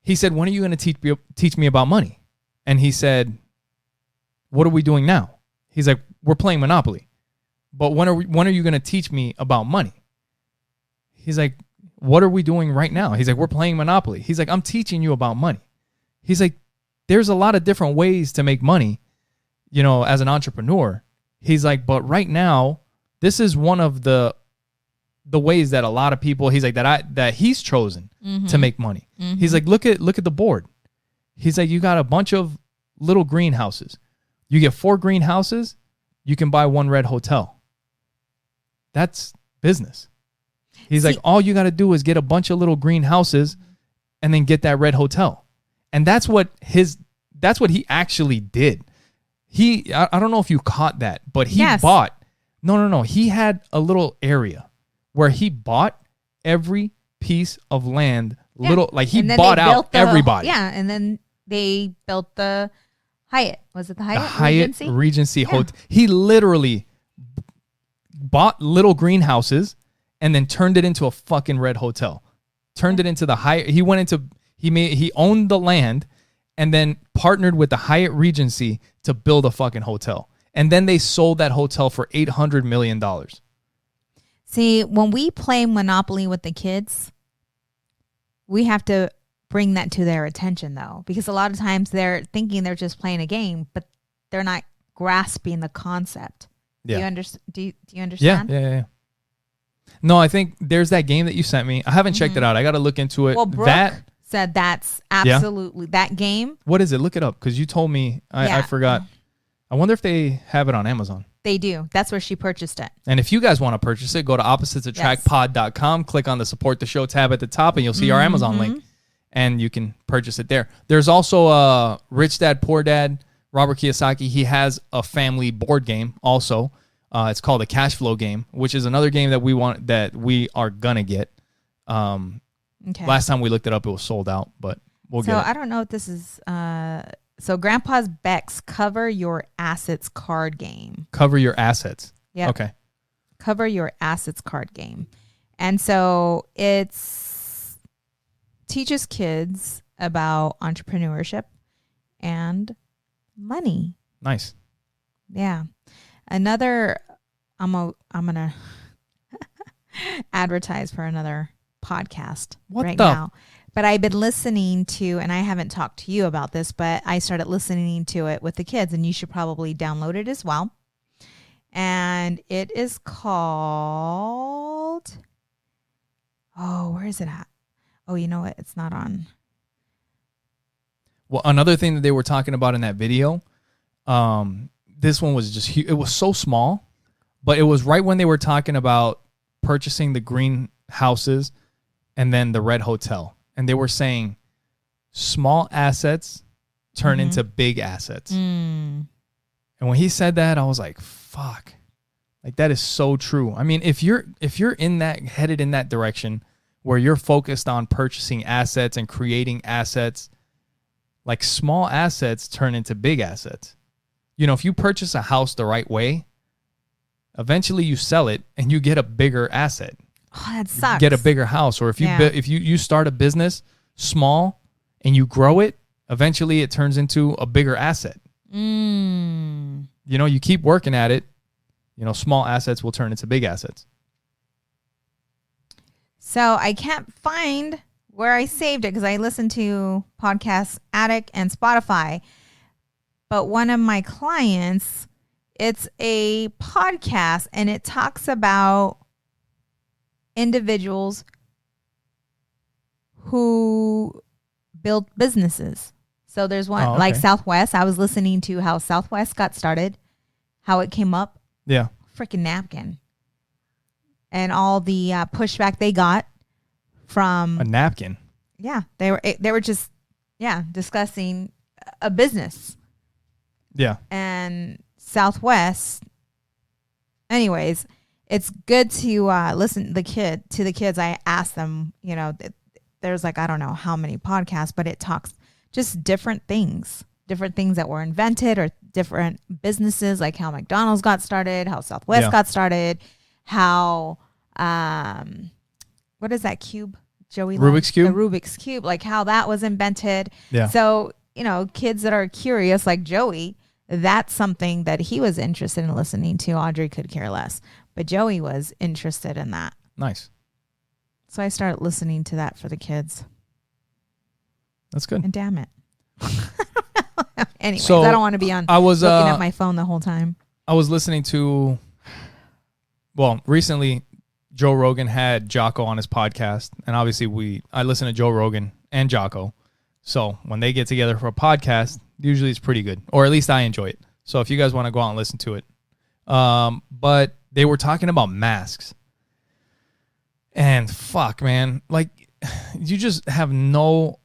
he said, when are you going to teach me about money? And he said, what are we doing now? He's like, we're playing Monopoly. But when are you going to teach me about money? He's like, what are we doing right now? He's like, we're playing Monopoly. He's like, I'm teaching you about money. He's like, there's a lot of different ways to make money, you know, as an entrepreneur. He's like, but right now, this is one of the ways that a lot of people, he's like, that he's chosen to make money. He's like, look at the board. He's like, you got a bunch of little greenhouses. You get 4 greenhouses, you can buy 1 red hotel. That's business. He's like, all you got to do is get a bunch of little greenhouses and then get that red hotel. And that's what he actually did. I don't know if you caught that, but he bought. No. He had a little area where he bought every piece of land. Little, like he bought out everybody. Yeah, and then they built the Hyatt. Was it the Hyatt? The Hyatt Regency Hotel. He literally bought little greenhouses and then turned it into a fucking red hotel. Turned it into the Hyatt. He owned the land and then partnered with the Hyatt Regency to build a fucking hotel. And then they sold that hotel for $800 million. See, when we play Monopoly with the kids, we have to bring that to their attention, though, because a lot of times they're thinking they're just playing a game, but they're not grasping the concept. Yeah. Do you understand? Yeah. No, I think there's that game that you sent me. I haven't checked it out. I got to look into it. Well, Brooke said that's absolutely that game. What is it? Look it up, because you told me. I forgot. I wonder if they have it on Amazon. They do. That's where she purchased it. And if you guys want to purchase it, go to oppositesattractpod.com, click on the support the show tab at the top, and you'll see our Amazon link, and you can purchase it there. There's also Rich Dad, Poor Dad, Robert Kiyosaki. He has a family board game also. It's called the Cash Flow Game, which is another game that we are gonna get. Okay. Last time we looked it up, it was sold out, but we'll get it. So I don't know if this is so Grandpa's Beck's Cover Your Assets card game. Cover Your Assets. Yeah. Okay. Cover Your Assets card game. And so it's teaches kids about entrepreneurship and money. Nice. Yeah. Another I'm gonna advertise for another podcast now. But I've been listening to, and I haven't talked to you about this, but I started listening to it with the kids, and you should probably download it as well. And it is called, where is it at? Oh, you know what? It's not on. Well, another thing that they were talking about in that video, this one was just huge. It was so small, but it was right when they were talking about purchasing the greenhouses and then the red hotel. And they were saying small assets turn into big assets. And when he said that, I was like, fuck. Like, that is so true. I mean, if you're headed in that direction where you're focused on purchasing assets and creating assets, like, small assets turn into big assets. You know, if you purchase a house the right way, eventually you sell it and you get a bigger asset. Oh, that sucks. Get a bigger house. Or if you start a business small and you grow it, eventually it turns into a bigger asset. You know, you keep working at it, you know, small assets will turn into big assets. So I can't find where I saved it because I listen to Podcast Addict and Spotify. But one of my clients, it's a podcast and it talks about individuals who build businesses. So there's one like Southwest. I was listening to how Southwest got started, how it came up. Yeah. Freaking napkin. and all the pushback they got from a napkin. Yeah, they were just discussing a business. Yeah. And Southwest. Anyways, it's good to listen to the kids. I asked them, there's like, I don't know how many podcasts, but it talks just different things that were invented or different businesses, like how McDonald's got started, how Southwest got started, how, what is that cube? Joey Rubik's Cube? The Rubik's Cube, like how that was invented. Yeah. So, kids that are curious like Joey, that's something that he was interested in listening to. Audrey could care less, but Joey was interested in that. Nice. So I started listening to that for the kids. That's good. And damn it. Anyways, so I don't want to be looking at my phone the whole time. I was listening to, recently Joe Rogan had Jocko on his podcast, and obviously I listen to Joe Rogan and Jocko. So when they get together for a podcast, usually it's pretty good, or at least I enjoy it. So if you guys want to go out and listen to it. But they were talking about masks. And fuck, man, like you just have no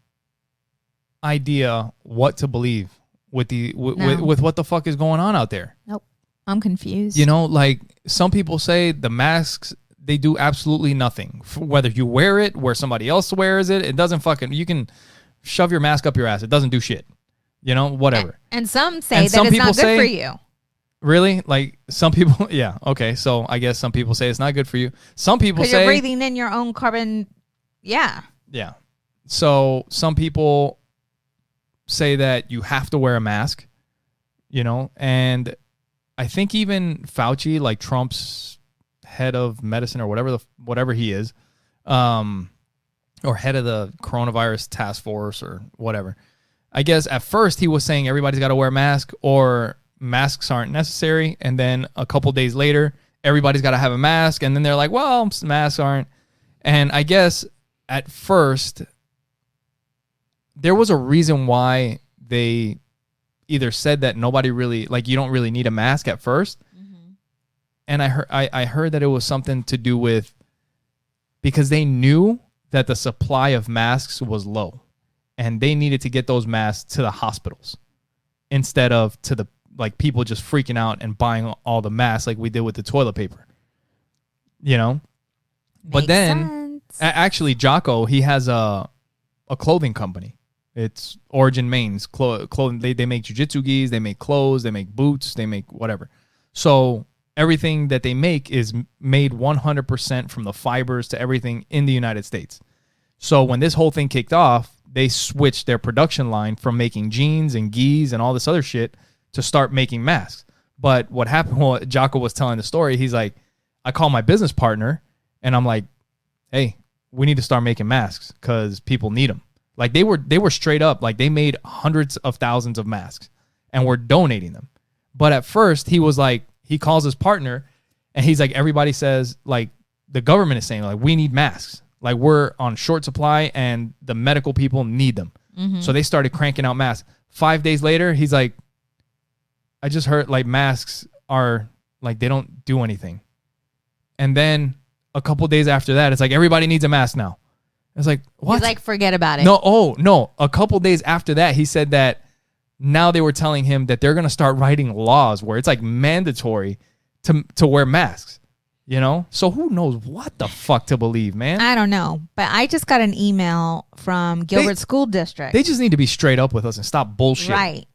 idea what to believe with with what the fuck is going on out there. Nope. I'm confused. Like some people say the masks, they do absolutely nothing. Whether you wear it, where somebody else wears it, it doesn't you can shove your mask up your ass. It doesn't do shit. Whatever. And some say that it's not good for you. Really? Like some people, yeah. Okay, so I guess some people say it's not good for you. Some people say... you're breathing in your own carbon, yeah. Yeah. So some people say that you have to wear a mask, and I think even Fauci, like Trump's head of medicine or whatever he is, or head of the coronavirus task force or whatever. I guess at first he was saying everybody's got to wear a mask or masks aren't necessary. And then a couple days later, everybody's got to have a mask. And then they're like, well, masks aren't. And I guess at first there was a reason why they either said that nobody really, like you don't really need a mask at first. Mm-hmm. And I heard that it was something to do with, because they knew that the supply of masks was low and they needed to get those masks to the hospitals instead of to the people just freaking out and buying all the masks like we did with the toilet paper, But then actually Jocko, he has a clothing company. It's Origin Main's clothing. They make jiu-jitsu gis, they make clothes, they make boots, they make whatever. So everything that they make is made 100% from the fibers to everything in the United States. So when this whole thing kicked off, they switched their production line from making jeans and gis and all this other shit to start making masks. But what happened, Jocko was telling the story, he's like, I call my business partner and I'm like, hey, we need to start making masks because people need them. Like they were straight up, like they made hundreds of thousands of masks and were donating them. But at first he was like, he calls his partner and he's like, everybody says, like the government is saying, like, we need masks. Like we're on short supply and the medical people need them. Mm-hmm. So they started cranking out masks. 5 days later, he's like, I just heard like masks are like, they don't do anything. And then a couple days after that, it's like, everybody needs a mask now. It's like, what? He's like, forget about it. No. A couple days after that, he said that now they were telling him that they're going to start writing laws where it's like mandatory to wear masks, So who knows what the fuck to believe, man? I don't know. But I just got an email from Gilbert School District. They just need to be straight up with us and stop bullshit. Right.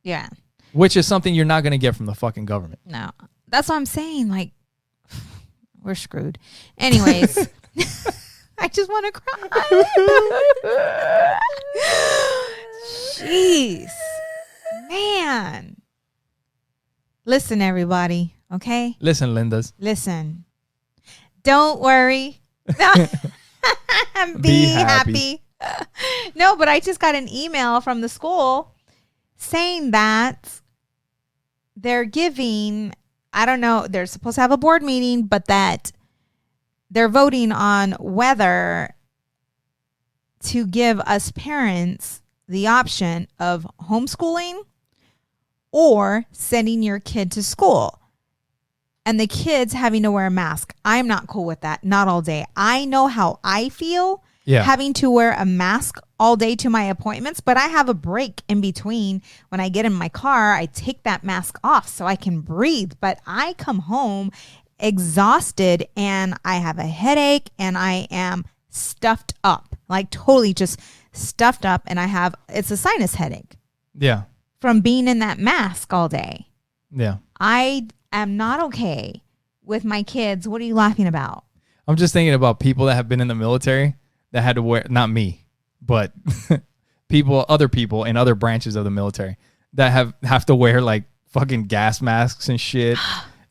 Yeah. Which is something you're not going to get from the fucking government. No. That's what I'm saying. Like, we're screwed. Anyways. I just want to cry. Jeez. Man. Listen, everybody. Okay? Listen, Lindas. Listen. Don't worry. Be happy. No, but I just got an email from the school saying that they're giving, I don't know, they're supposed to have a board meeting, but that they're voting on whether to give us parents the option of homeschooling or sending your kid to school. and the kids having to wear a mask. I'm not cool with that. Not all day. I know how I feel having to wear a mask all day to my appointments, but I have a break in between. When I get in my car, I take that mask off so I can breathe. But I come home exhausted and I have a headache and I am stuffed up, like totally just stuffed up. And it's a sinus headache. Yeah. From being in that mask all day. Yeah. I am not okay with my kids. What are you laughing about? I'm just thinking about people that have been in the military that had to wear, not me, but other people in other branches of the military that have to wear like fucking gas masks and shit.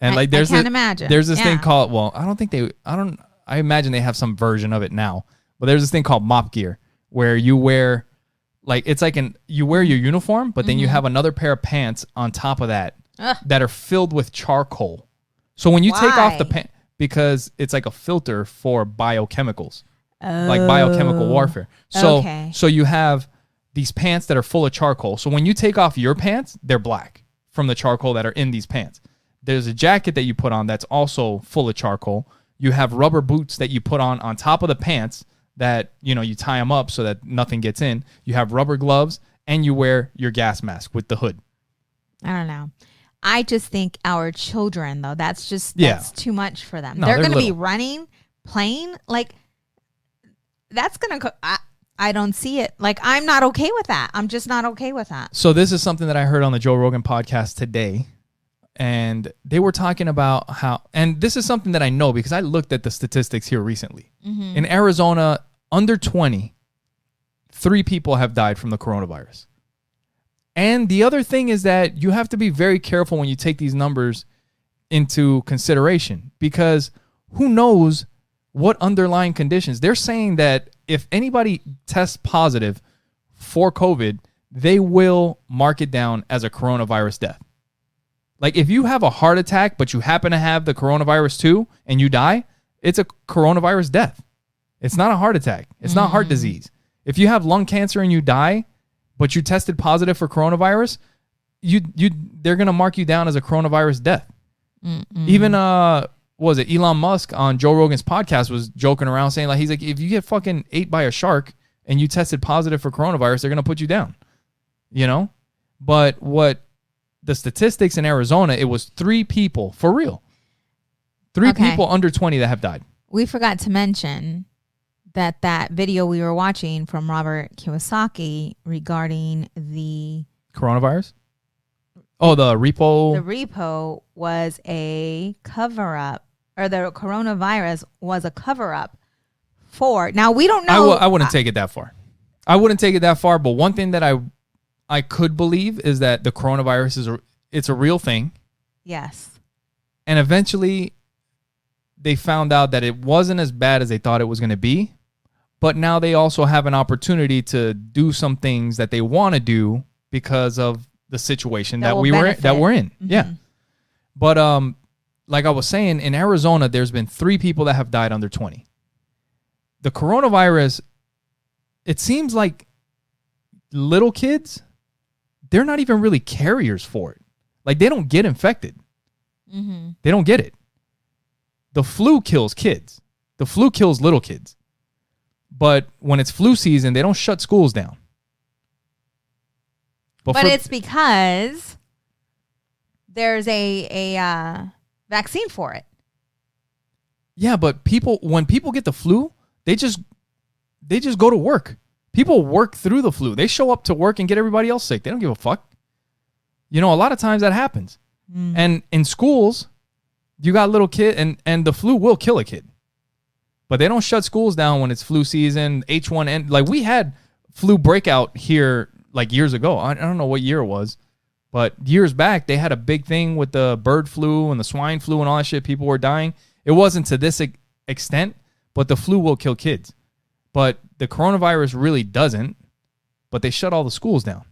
And like I can't imagine. There's this thing called, I imagine they have some version of it now, but there's this thing called mop gear where you wear you wear your uniform, but then you have another pair of pants on top of that that are filled with charcoal. So when you take off the pants, because it's like a filter for biochemicals, like biochemical warfare. So you have these pants that are full of charcoal. So when you take off your pants, they're black from the charcoal that are in these pants. There's a jacket that you put on that's also full of charcoal. You have rubber boots that you put on top of the pants that, you tie them up so that nothing gets in. You have rubber gloves and you wear your gas mask with the hood. I don't know. I just think our children, though, that's too much for them. No, they're going to be running, playing. Like, that's going to, I don't see it. Like, I'm not okay with that. I'm just not okay with that. So this is something that I heard on the Joe Rogan podcast today. And they were talking about how, and this is something that I know because I looked at the statistics here recently. Mm-hmm. In Arizona, under 20, 3 people have died from the coronavirus. And the other thing is that you have to be very careful when you take these numbers into consideration because who knows what underlying conditions. They're saying that if anybody tests positive for COVID, they will mark it down as a coronavirus death. Like if you have a heart attack, but you happen to have the coronavirus too, and you die, it's a coronavirus death. It's not a heart attack. It's not heart disease. If you have lung cancer and you die, but you tested positive for coronavirus, they're gonna mark you down as a coronavirus death. Even was it Elon Musk on Joe Rogan's podcast was joking around saying like he's like if you get fucking ate by a shark and you tested positive for coronavirus, they're gonna put you down. But what the statistics in Arizona, it was 3 people, for real. 3 people under 20 that have died. We forgot to mention that video we were watching from Robert Kiyosaki regarding the coronavirus? Oh, the repo. The repo was a cover-up, or the coronavirus was a cover-up for. Now, we don't know. I wouldn't take it that far. But one thing that I could believe is that the coronavirus it's a real thing. Yes. And eventually they found out that it wasn't as bad as they thought it was going to be. But now they also have an opportunity to do some things that they want to do because of the situation that we're in. Mm-hmm. Yeah. But like I was saying, in Arizona, there's been 3 people that have died under 20. The coronavirus, it seems like little kids, they're not even really carriers for it. Like they don't get infected. Mm-hmm. They don't get it. The flu kills kids. The flu kills little kids. But when it's flu season, they don't shut schools down. But it's because there's a vaccine for it. Yeah, but when people get the flu, they just go to work. People work through the flu. They show up to work and get everybody else sick. They don't give a fuck. A lot of times that happens. And in schools, you got little kid and the flu will kill a kid. But they don't shut schools down when it's flu season, H1N. Like we had flu breakout here like years ago. I don't know what year it was, but years back they had a big thing with the bird flu and the swine flu and all that shit. People were dying. It wasn't to this extent, but the flu will kill kids. But the coronavirus really doesn't, but they shut all the schools down.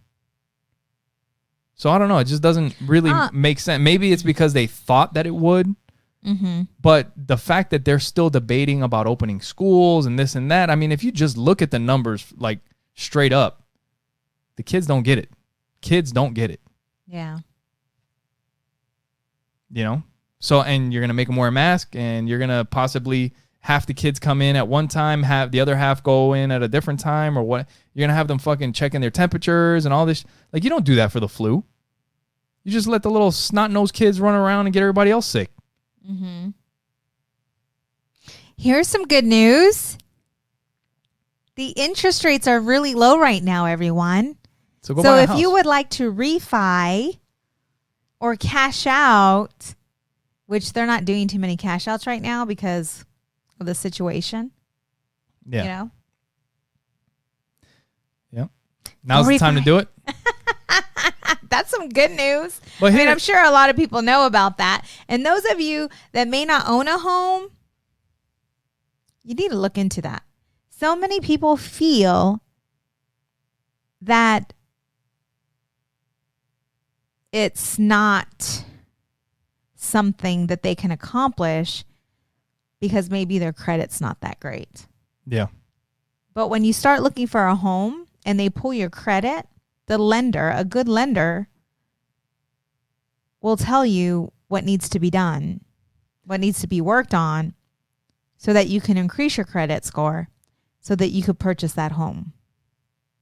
So I don't know. It just doesn't really make sense. Maybe it's because they thought that it would. Mm-hmm. But the fact that they're still debating about opening schools and this and that, I mean, if you just look at the numbers like straight up, the kids don't get it. Kids don't get it. Yeah. So, and you're going to make them wear a mask, and you're going to possibly half the kids come in at one time, have the other half go in at a different time, or what? You're going to have them fucking checking their temperatures and all this. Like, you don't do that for the flu. You just let the little snot-nosed kids run around and get everybody else sick. Mm-hmm. Here's some good news. The interest rates are really low right now, everyone. So buy a house. You would like to refi or cash out, which they're not doing too many cash outs right now because of the situation. Yeah. You know? Yep. Now's the time to do it. That's some good news. But I mean, I'm sure a lot of people know about that. And those of you that may not own a home, you need to look into that. So many people feel that it's not something that they can accomplish because maybe their credit's not that great. Yeah. But when you start looking for a home and they pull your credit, the lender, a good lender, will tell you what needs to be done, what needs to be worked on, so that you can increase your credit score so that you could purchase that home.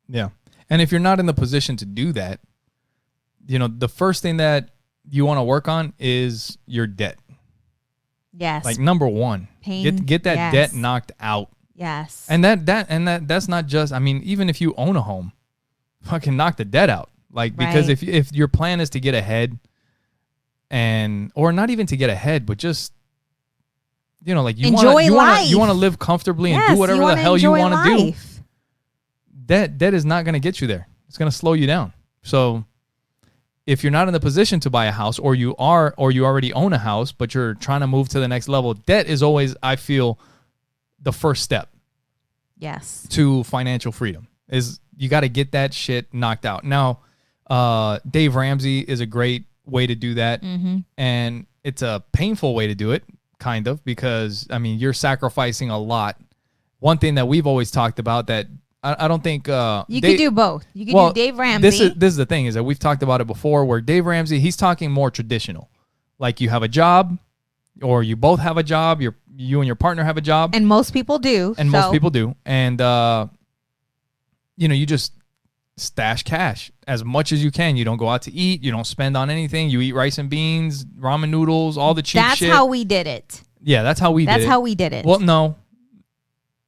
Yeah. And if you're not in the position to do that, you know, the first thing that you want to work on is your debt. Yes. Like number one, get that debt knocked out. Yes. And that's not just, I mean, even if you own a home, fucking knock the debt out. Like, because if your plan is to get ahead or not even to get ahead, but just, you know, like you want to live comfortably and do whatever the hell you want to do. Debt is not going to get you there. It's going to slow you down. So if you're not in the position to buy a house, or you already own a house, but you're trying to move to the next level, debt is always, I feel, the first step. Yes. To financial freedom is you got to get that shit knocked out. Now, Dave Ramsey is a great way to do that. Mm-hmm. And it's a painful way to do it, kind of, because, I mean, you're sacrificing a lot. One thing that we've always talked about that I don't think you could do both. You could do Dave Ramsey. This is the thing, is that we've talked about it before, where Dave Ramsey, he's talking more traditional. Like, you have a job, or you both have a job, you and your partner have a job. And most people do. And you know, you just stash cash as much as you can. You don't go out to eat. You don't spend on anything. You eat rice and beans, ramen noodles, all the cheap shit. That's how we did it. Yeah, that's how we did it. That's how we did it. Well, no,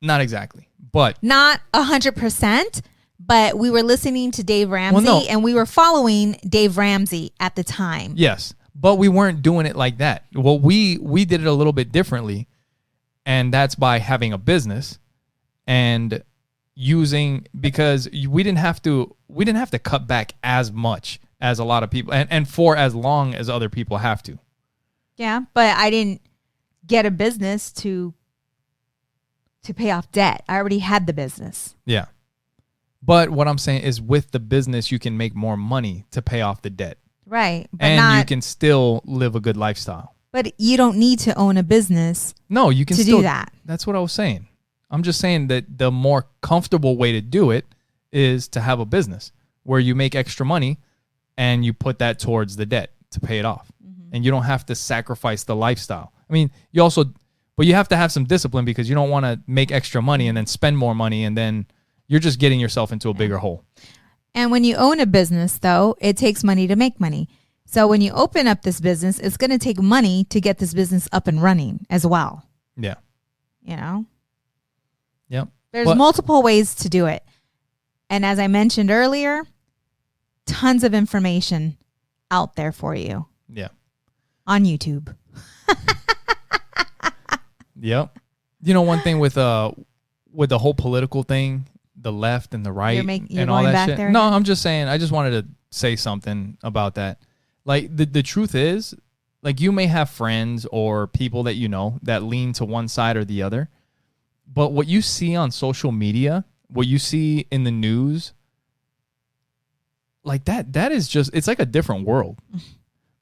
not exactly. But not 100%, but we were listening to Dave Ramsey and we were following Dave Ramsey at the time. Yes, but we weren't doing it like that. Well, we did it a little bit differently, and that's by having a business and because we didn't have to cut back as much as a lot of people and for as long as other people have to. Yeah, but I didn't get a business to pay off debt. I already had the business. Yeah. But what I'm saying is, with the business, you can make more money to pay off the debt. Right. But and you can still live a good lifestyle. But you don't need to own a business. No, you can do that. That's what I was saying. I'm just saying that the more comfortable way to do it is to have a business where you make extra money and you put that towards the debt to pay it off. Mm-hmm. And you don't have to sacrifice the lifestyle. I mean, but you have to have some discipline, because you don't want to make extra money and then spend more money, and then you're just getting yourself into a bigger hole. And when you own a business, though, it takes money to make money. So when you open up this business, it's going to take money to get this business up and running as well. Yeah. You know? Yep. There's multiple ways to do it. And as I mentioned earlier, tons of information out there for you. Yeah. On YouTube. Yep. You know, one thing with the whole political thing, the left and the right and all that shit. No, I'm just saying, I just wanted to say something about that. Like, the truth is, like, you may have friends or people that you know that lean to one side or the other, but what you see on social media, what you see in the news, like that is just, it's like a different world.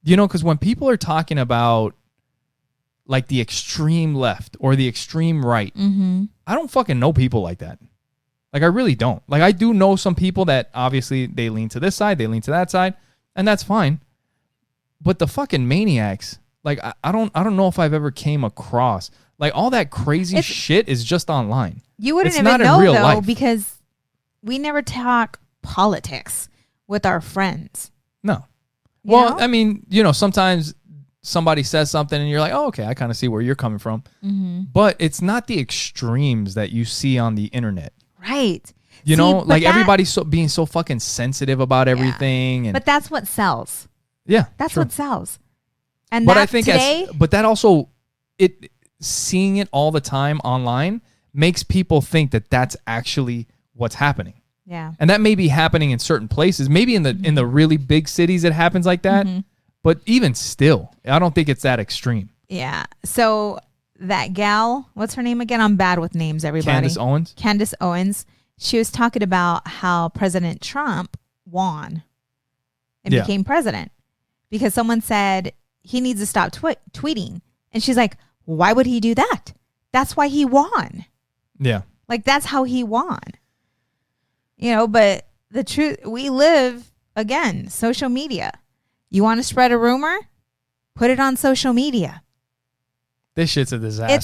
You know, because when people are talking about like the extreme left or the extreme right, mm-hmm. I don't fucking know people like that. Like, I really don't. Like, I do know some people that obviously they lean to this side, they lean to that side, and that's fine. But the fucking maniacs like I don't know if I've ever came across like all that crazy shit is just online. You wouldn't even know though because we never talk politics with our friends. No. Well, I mean, sometimes somebody says something and you're like, oh, okay, I kind of see where you're coming from. Mm-hmm. But it's not the extremes that you see on the internet. Right. Like everybody's being so fucking sensitive about everything. And, but that's what sells. Yeah. That's what sells. And but I think but that also, seeing it all the time online makes people think that that's actually what's happening. Yeah. And that may be happening in certain places. Maybe in the really big cities it happens like that. Mm-hmm. But even still, I don't think it's that extreme. Yeah. So that gal, what's her name again? I'm bad with names, everybody. Candace Owens. She was talking about how President Trump won and became president because someone said he needs to stop tweeting. And she's like, why would he do that? That's why he won. Yeah. Like, that's how he won. But the truth, we live, again, social media. You want to spread a rumor? Put it on social media. This shit's a disaster.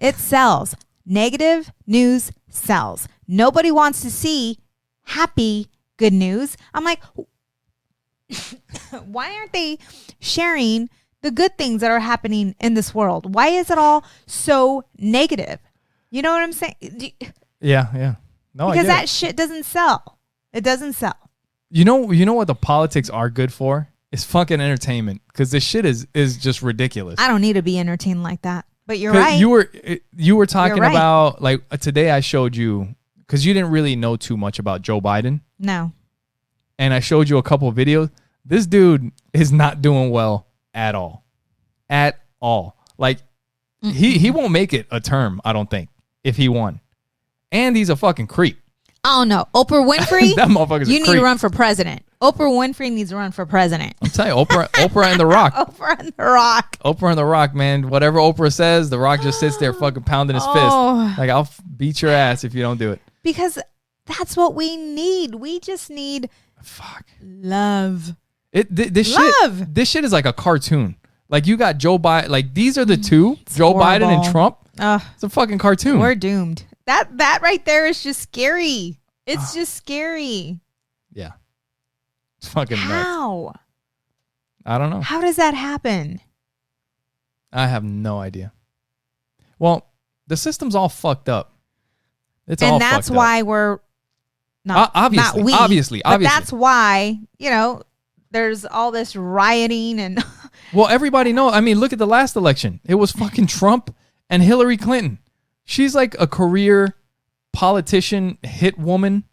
It sells. Negative news sells. Nobody wants to see happy, good news. I'm like, why aren't they sharing the good things that are happening in this world? Why is it all so negative? You know what I'm saying? Yeah. No, because that shit doesn't sell. It doesn't sell. You know what the politics are good for? It's fucking entertainment because this shit is just ridiculous. I don't need to be entertained like that. But you're right. You were talking about, like, today I showed you, because you didn't really know too much about Joe Biden. No. And I showed you a couple of videos. This dude is not doing well at all. At all. Like, he won't make it a term, I don't think, if he won. And he's a fucking creep. I don't know. Oprah Winfrey, that motherfucker's you need to run for president. Oprah Winfrey needs to run for president. I'm telling you, Oprah and The Rock. Oprah and The Rock. Oprah and The Rock, man. Whatever Oprah says, The Rock just sits there fucking pounding his fist. Like, I'll beat your ass if you don't do it. Because that's what we need. We just need love. This shit is like a cartoon. Like, you got Joe Biden. Like, these are the two, Joe Biden and Trump. It's a fucking cartoon. We're doomed. That right there is just scary. It's just scary. Yeah. It's fucking nuts. How? I don't know. How does that happen? I have no idea. Well, the system's all fucked up. It's all fucked up. And that's why we're not obviously. But that's why, there's all this rioting and well, everybody knows. I mean, look at the last election. It was fucking Trump and Hillary Clinton. She's like a career politician hit woman.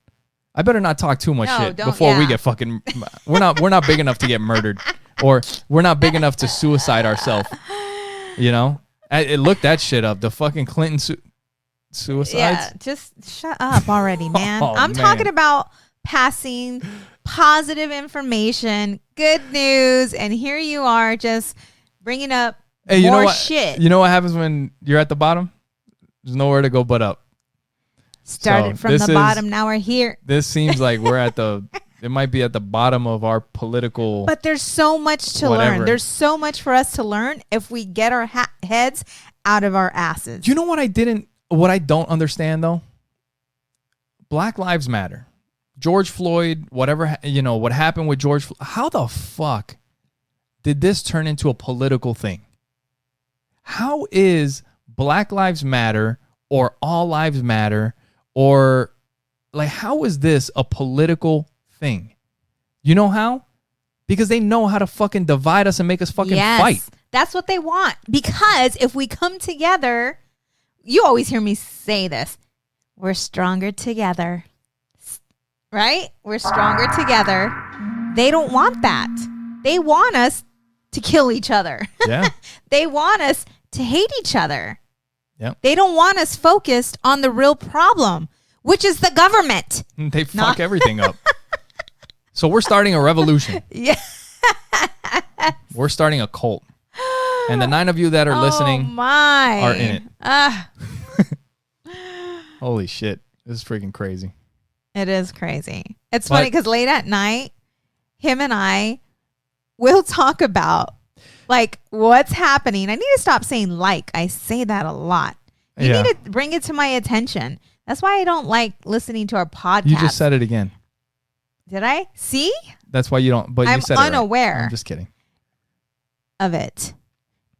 I better not talk too much shit before we get fucking. We're not big enough to get murdered, or we're not big enough to suicide ourselves. Look that shit up. The fucking Clinton suicides. Yeah, just shut up already, man. I'm talking about passing positive information, good news, and here you are just bringing up more shit. You know what happens when you're at the bottom? There's nowhere to go but up. Started from the bottom, now we're here. This seems like we're it might be at the bottom of our political. But there's so much to learn. There's so much for us to learn if we get our heads out of our asses. Do you know what I don't understand though? Black Lives Matter. George Floyd, whatever, what happened with George Floyd. How the fuck did this turn into a political thing? How is Black Lives Matter or All Lives Matter or like how is this a political thing? You know how? Because they know how to fucking divide us and make us fucking fight. That's what they want. Because if we come together, you always hear me say this, we're stronger together. Right? We're stronger together. They don't want that. They want us to kill each other. Yeah. They want us to hate each other. Yep. They don't want us focused on the real problem, which is the government. They fuck everything up. So we're starting a revolution. Yeah. We're starting a cult. And the 9 of you that are listening are in it. Holy shit. This is freaking crazy. It is crazy. It's funny because late at night, him and I will talk about Like, what's happening? I need to stop saying like. I say that a lot. You need to bring it to my attention. That's why I don't like listening to our podcast. You just said it again. Did I? See? That's why you don't. But you said unaware. It right. I'm just kidding. Of it.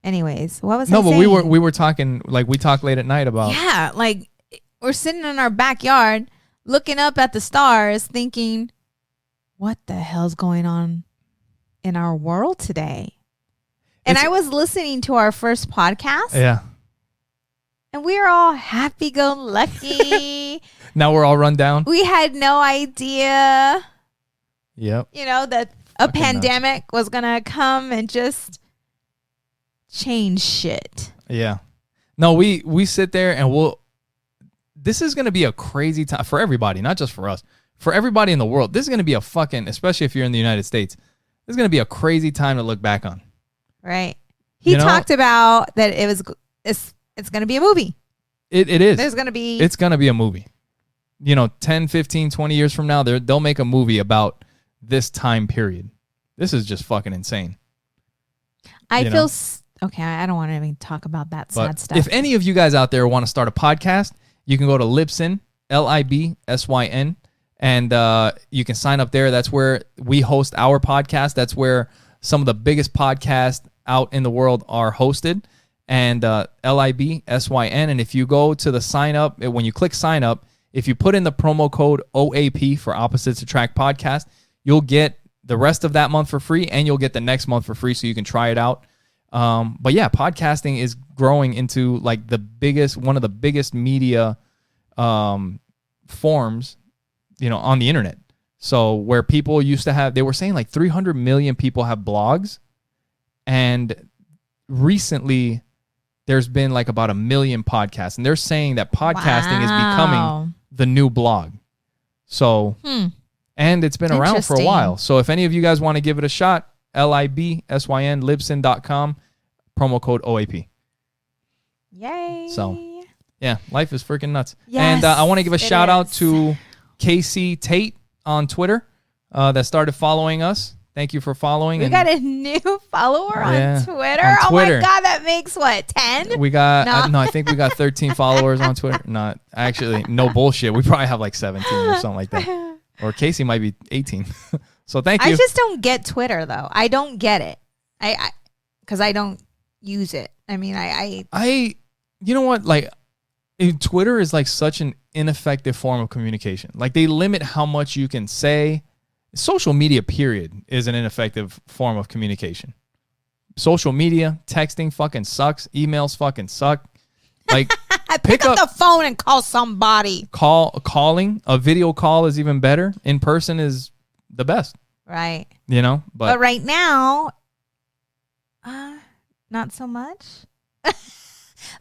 Anyways, what was I saying? No, but we were talking, like, we talk late at night about. Yeah, like, we're sitting in our backyard looking up at the stars thinking, what the hell's going on in our world today? And I was listening to our first podcast. Yeah. And we were all happy-go-lucky. Now we're all run down. We had no idea. Yep. You know, that a pandemic was going to come and just change shit. Yeah. No, we sit there and this is going to be a crazy time for everybody, not just for us. For everybody in the world. This is going to be a fucking, especially if you're in the United States, this is going to be a crazy time to look back on. Right. He talked about that it's going to be a movie. It is. It's going to be a movie. 10, 15, 20 years from now, they'll make a movie about this time period. This is just fucking insane. I feel okay, I don't want to even talk about that sad stuff. If any of you guys out there want to start a podcast, you can go to Libsyn, Libsyn, and you can sign up there. That's where we host our podcast. That's where some of the biggest podcasts out in the world are hosted. And Libsyn. And if you go to the sign up, when you click sign up, if you put in the promo code OAP for Opposites Attract Podcast, you'll get the rest of that month for free, and you'll get the next month for free, so you can try it out. But yeah, podcasting is growing into like one of the biggest media forms, on the internet. So where people used to have, they were saying like 300 million people have blogs, and recently there's been like about 1 million podcasts, and they're saying that podcasting is becoming the new blog. So, and it's been around for a while. So if any of you guys want to give it a shot, Libsyn, Libsyn.com, promo code OAP. Yay. So, yeah, life is freaking nuts. Yes, and I want to give a shout out to Casey Tate on Twitter that started following us. Thank you for following. We got a new follower on Twitter. Oh my God, that makes what, 10? We got, I think we got 13 followers on Twitter. Not actually, no bullshit. We probably have like 17 or something like that. Or Casey might be 18. So thank you. I just don't get Twitter though. I don't get it. Because I don't use it. I mean, you know what? Like, Twitter is like such an ineffective form of communication. Like, they limit how much you can say. Social media, period, is an ineffective form of communication. Social media, texting fucking sucks. Emails fucking suck. Like, pick up the phone and call somebody. Calling. A video call is even better. In person is the best. Right. But right now, not so much.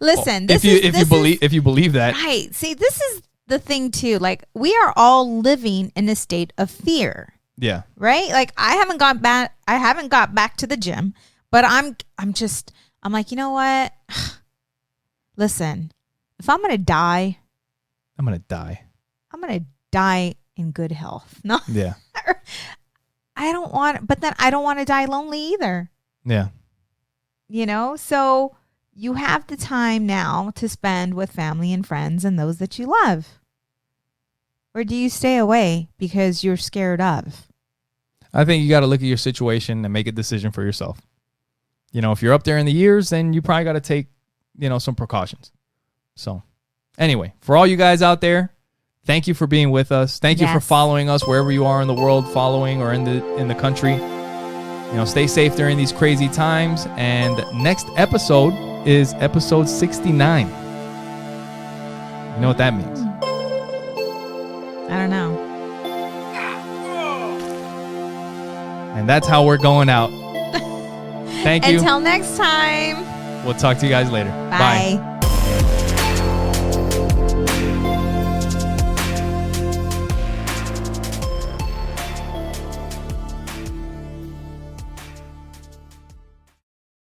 Listen, if you believe that. Right. See, this is the thing too. Like, we are all living in a state of fear. Yeah. Right? Like, I haven't got back to the gym, but I'm like, you know what? Listen, if I'm going to die, I'm going to die. I'm going to die in good health. No. Yeah. But then I don't want to die lonely either. Yeah. So you have the time now to spend with family and friends and those that you love. Or do you stay away because you're scared of? I think you got to look at your situation and make a decision for yourself. If you're up there in the years, then you probably got to take, some precautions. So anyway, for all you guys out there, thank you for being with us. Thank you for following us wherever you are in the world, following or in the country. Stay safe during these crazy times. And next episode is episode 69. You know what that means? I don't know. And that's how we're going out. Thank you. Until next time. We'll talk to you guys later. Bye.